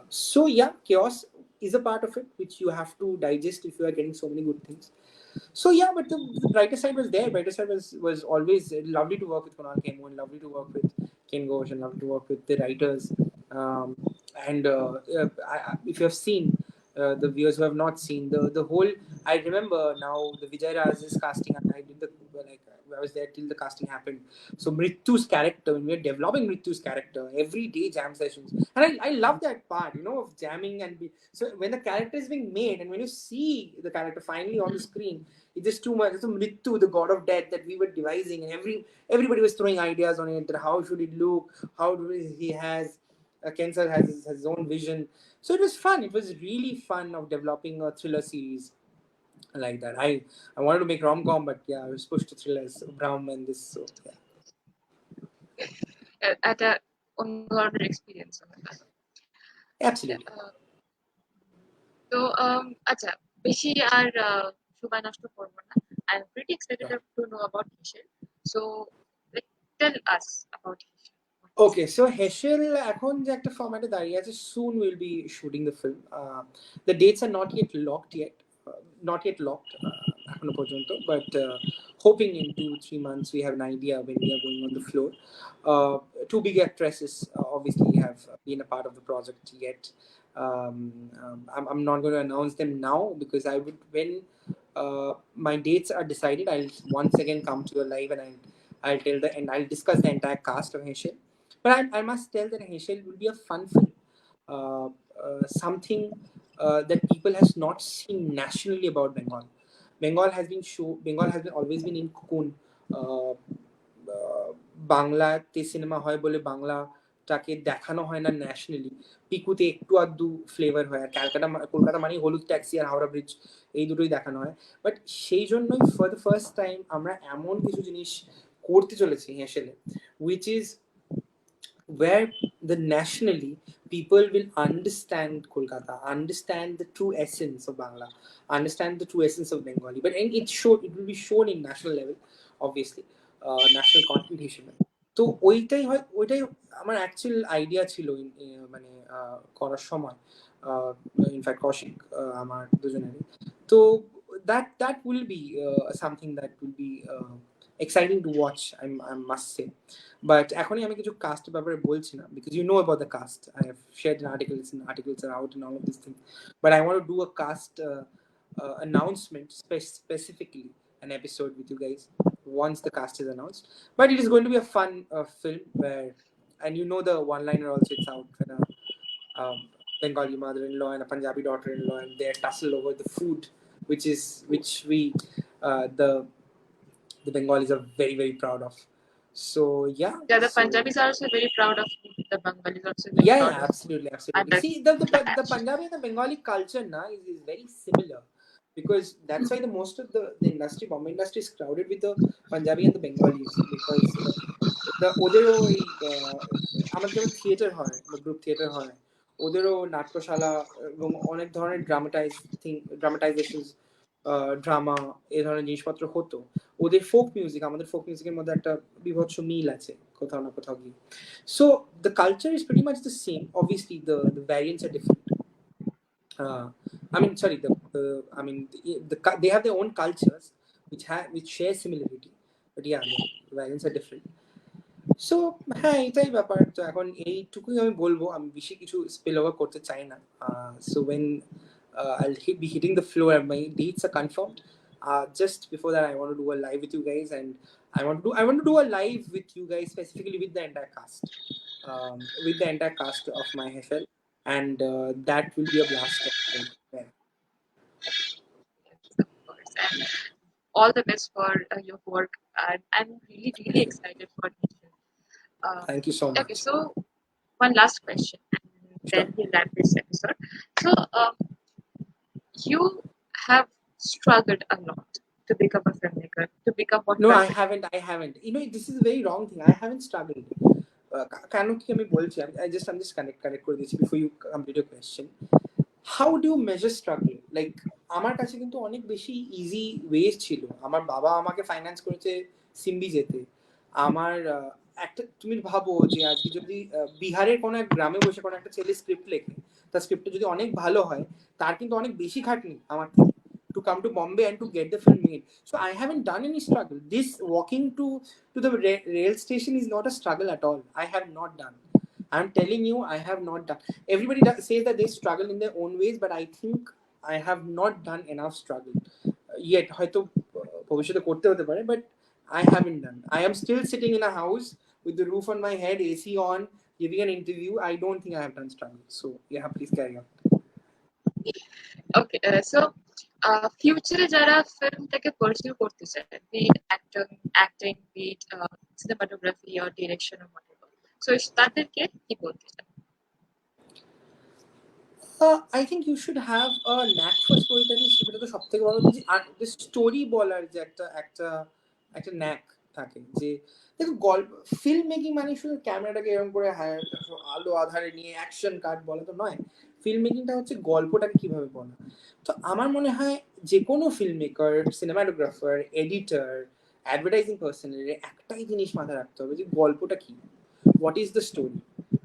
So yeah, chaos is a part of it which you have to digest if you are getting so many good things. So yeah, but the brighter side was there. Brighter side was always lovely to work with Kunal Kemu, and lovely to work with Ken Ghosh, and lovely to work with the writers. And if you have seen, the viewers who have not seen the whole, I remember now the Vijay Raj's casting, and I did I was there till the casting happened. So Mrithu's character, when we were developing Mrithu's character, every day jam sessions, and I love that part, of jamming so when the character is being made, and when you see the character finally on the screen, it's just too much. It's a Mrithu, the god of death, that we were devising, and everybody was throwing ideas on it. That how should it look? How do he has Kensal has his own vision. So it was fun. It was really fun of developing a thriller series like that. I wanted to make rom-com, but yeah, I was pushed to thrillers, Brahm and this. So yeah. একটা অন্য ধরনের experience হয়ে গেল। Absolutely. তো আচ্ছা, বেশি আর সময় নষ্ট করবো না। I am pretty excited to know about Heschel. So tell us about Heschel. Okay, so Heschel এখন যে একটা ফরম্যাটে দাঁড়িয়ে আছে, soon we'll be shooting the film. The dates are not yet locked yet. Not yet locked এখনো পর্যন্ত, but hoping in 2-3 months we have an idea when we are going on the floor. Two big actresses obviously have been a part of the project yet. I'm not going to announce them now because I would, when my dates are decided, I'll once again come to your live and I'll tell the and I'll discuss the entire cast of Heschel. But I must tell that Heschel will be a fun film, something that people has not seen nationally about Bengal. Bengal has been always been in cocoon. বাংলাতে cinema হয় বলে বাংলাটাকে দেখানো হয় না nationally. পিকুতে একটু আধটু flavour হয়, আর কলকাতা মানে হলুদ ট্যাক্সি আর হাওড়া ব্রিজ, এই দুটোই দেখানো হয়। বাট সেই জন্যই ফর দ্য ফার্স্ট টাইম আমরা এমন কিছু জিনিস করতে চলেছি হেসেলে, which is where the nationally people will understand Kolkata, understand the true essence of Bangla, understand the true essence of Bengali. But it will be shown in national level, obviously, national content হিসেবে। তো ওইটাই আমার actual idea ছিল মানে করার সময়, in fact Kaushik আমার দুজনেরই। তো that will be something that will be exciting to watch, I must say. But এখনই আমি কিছু কাস্ট ব্যাপারে বলছি না, because you know about the cast. I have shared in articles and articles are out and all of these things. But I want to do a cast announcement specifically, an episode with you guys once the cast is announced. But it is going to be a fun film where, and you know the one-liner also, it's out when a Bengali mother-in-law and a Punjabi daughter-in-law and they tussle over the food, which we the Bengalis are very very proud of. So yeah, Yeah, the so Punjabis are also very proud of food. The Bengalis are also very yeah, proud yeah, of food. absolutely, And absolutely. See, the Punjabi and the Bengali culture now is very similar, because that's why the most of the industry, Bombay industry, is crowded with the Punjabi and the Bengalis, because the ওদেরও এই আমাদের যেমন theatre হয় বা group theatre হয়, ওদেরও নাট্যশালা এবং অনেক ধরনের ড্রামাটাইজেশন, ড্রামা, এই ধরনের জিনিসপত্র হতো। ওদের ফোক মিউজিক, আমাদের ফোক মিউজিকের মধ্যে একটা বিভৎস মিল আছে কোথাও না কোথাও গিয়ে। So the culture is pretty much the same. Obviously, the variants are different. I mean, sorry, they have their own cultures which share similarity, but yeah, the variants are different. So হ্যাঁ, এটাই ব্যাপার। তো এখন এইটুকুই আমি বলবো, আমি বেশি কিছু স্পিল ওভার করতে চাই না। So when I'll be hitting the floor and my dates are confirmed. Just before that, I want to do a live with you guys, and I want to do a live with you guys specifically with the entire cast, of my Hefel, and that will be a blast. Yeah. of course. And all the best for your work. And I'm really, really excited for it. Thank you so Okay, much. so one last question, and then Sure. we'll wrap this episode. So, you have struggled a lot to become a filmmaker, to become what No, you are I today. haven't. I haven't. You know, this is a very wrong thing. I haven't struggled. কেন কি আমি বলছি, I'm just connect করে দিচ্ছি before you complete your question. How do you measure struggle? Like, আমার কাছে কিন্তু অনেক বেশি ইজি ওয়েজ ছিল। আমার বাবা আমাকে ফাইন্যান্স করেছে সিম্বি যেতে। আমার একটা, তুমি ভাবো যে আজকে যদি বিহারের কোনো এক গ্রামে বসে কোনো একটা ছেলে স্ক্রিপ্ট লেখে, তার স্ক্রিপ্টটা যদি অনেক ভালো হয়, তার কিন্তু অনেক বেশি খাটনি আমার থেকে to come to Bombay and to get the film made. So I haven't done any struggle. This walking to the rail station is not a struggle at all. I have not done. I'm telling you, I have not done. Everybody says that they struggle in their own ways, but I think I have not done enough struggle yet. হয়তো ভবিষ্যতে করতে হতে পারে, but I haven't done. I am still sitting in a house with the roof on my head, AC on, giving an interview. I don't think I have done struggle. So yeah, please carry on. Okay, so future যারা ফিল্মটাকে pursue করতে চায়, be it acting, be it cinematography or direction or whatever, so তাদেরকে কি বলতে চায়? I think you should have a knack for storytelling. সেটা তো সবথেকে বড়, যে স্টোরি বলার যে একটা একটা একটা knack, থাকে যে দেখো গল্প ফিল্ম মেকিং মানে শুধু ক্যামেরাটাকে এরকম করে আলো আধারে নিয়ে অ্যাকশন কাট বলা তো নয়। ফিল্ম মেকিংটা হচ্ছে গল্পটাকে কিভাবে বলা। তো আমার মনে হয় যে কোনো film maker, cinematographer, editor, advertising পার্সনের একটাই জিনিস মাথায় রাখতে হবে যে গল্পটা কি, what is the story,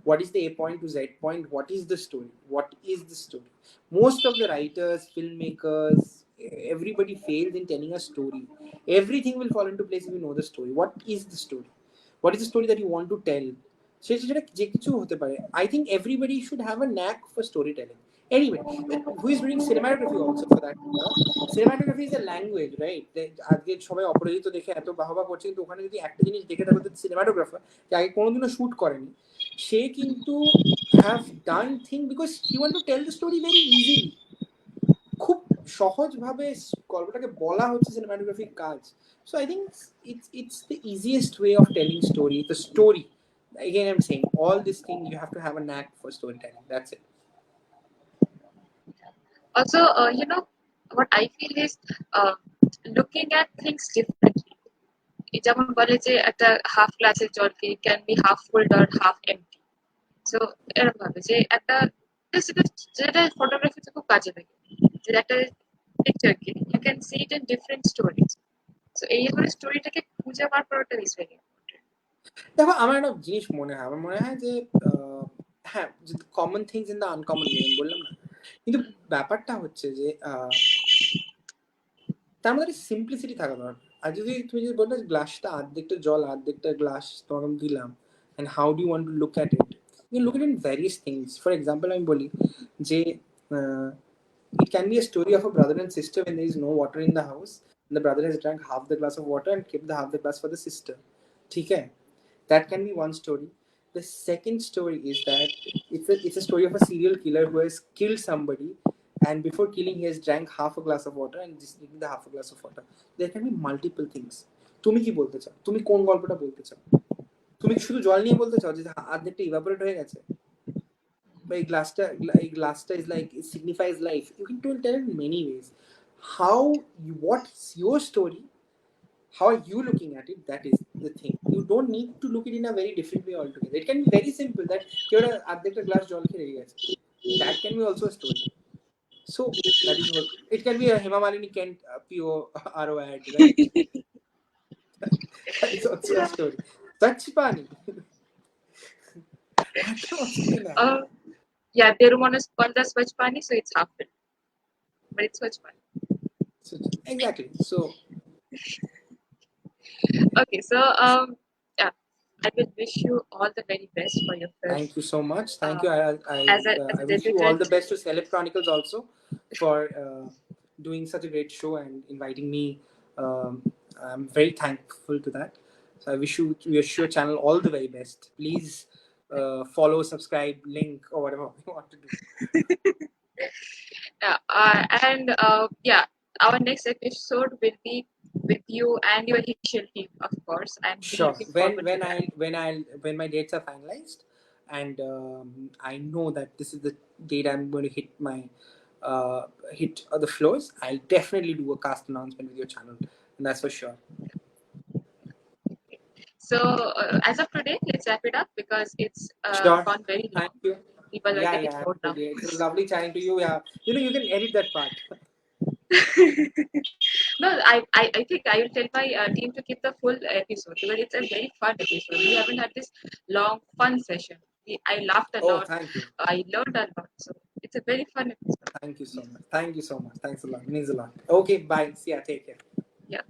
what is the A point to Z point, what is the story, what is the story. Most of the writers, filmmakers, everybody fails in telling a story. Everything will fall into place if you know the story. What is the story, what is the story that you want to tell. সেটা যে কিছু হতে পারে। I think everybody should have a knack for storytelling. Anyway, who is doing cinematography also for that matter. Cinematography is a language, right? আজকে সবাই অপরাজিত দেখে এত বাহবা করছে, কিন্তু ওখানে যদি একটা জিনিস দেখে থাকো, সিনেমাটোগ্রাফার যে আগে কোনোদিনও শ্যুট করেনি, সে কিন্তু have done thing because he want to tell the story very easily. খুব সহজভাবে গল্পটাকে বলা হচ্ছে সিনেমাটোগ্রাফির কাজ। So I think it's the easiest way of telling story, the story. Again, I'm saying all this thing you have to have a knack for storytelling. That's it. Also, what I feel is looking at things differently. যেমন বলে যে একটা half গ্লাসের জলকে can be half full or half empty. So এরকম ভাবে যে একটা যেটা ফটোগ্রাফিতে খুব কাজে লাগে, যে একটা পিকচারকে you can see it in different stories. So এইভাবে স্টোরিটাকে খুঁজে বার করাটা ইজ ভেরি ইম্পর্টেন্ট। দেখো আমার একটা জিনিস মনে হয়, আমার মনে হয় যে হ্যাঁ, common things in the uncommon meaning বললাম না, কিন্তু ব্যাপারটা হচ্ছে যে তার মধ্যে সিম্পলিসিটি থাকা দরকার। আর যদি তুমি যদি বলতে গ্লাসটা আর্ধেকটা জল আর্ধেকটা গ্লাস তোমাকে আমি দিলাম, and how do you want to look at it, you look it in various things. For example আমি বলি যে it can be a story of a brother and sister when there is no water in the house, and the brother has drank half the glass of water and kept the half the glass for the sister. ठीक है, that can be one story. The second story is that it's a story of a serial killer who has killed somebody, and before killing he has drank half a glass of water and just drinking the half a glass of water. There can be multiple things. তুমি কি বলতে চাও, তুমি কোন গল্পটা বলতে চাও? তুমি কি শুধু জল নিয়ে বলতে চাও যে আর্ধেকটা ইভাপোরেট হয়ে গেছে, বা এই গ্লাসটা is like it signifies life? You can tell it in many ways. What's your story, how are you looking at it, that is the thing. You don't need to look it in a very different way altogether. It can be very simple that you're a glass jol ke rehi gache, that can be also a story. So that is what it can be. A Hema Malini Kent PO RO ad, right? That is also a story. Sach pani. Yeah, Perumal is called the Swachh Pani, so it's half filled, but it's Swachh Pani. So, exactly. So okay, so yeah, I will wish you all the very best for your film. Thank you so much. Thank you. I wish you debutant. all the best to Celeb Chronicles also for doing such a great show and inviting me. I'm very thankful to that. So I wish your channel all the very best. Please follow, subscribe, link, or whatever you want to do. And yeah, our next episode will be with you and your initial team, of course. I'm Sure. looking forward to that. When my dates are finalized, and I know that this is the date I'm going to hit the floors, I'll definitely do a cast announcement with your channel, and that's for sure. So as of today, let's wrap it up because it's Sure. gone very long. Thank you. People are getting bored now. It was lovely chatting to you. Yeah, you can edit that part. No, I think I will tell my team to keep the full episode because it's a very fun episode. We haven't had this long fun session. I laughed a lot. Thank you. I learned a lot. So it's a very fun episode. Thank you so much. Thank you so much. Thanks a lot. It means a lot. Okay, bye. See ya. Take care. Yeah.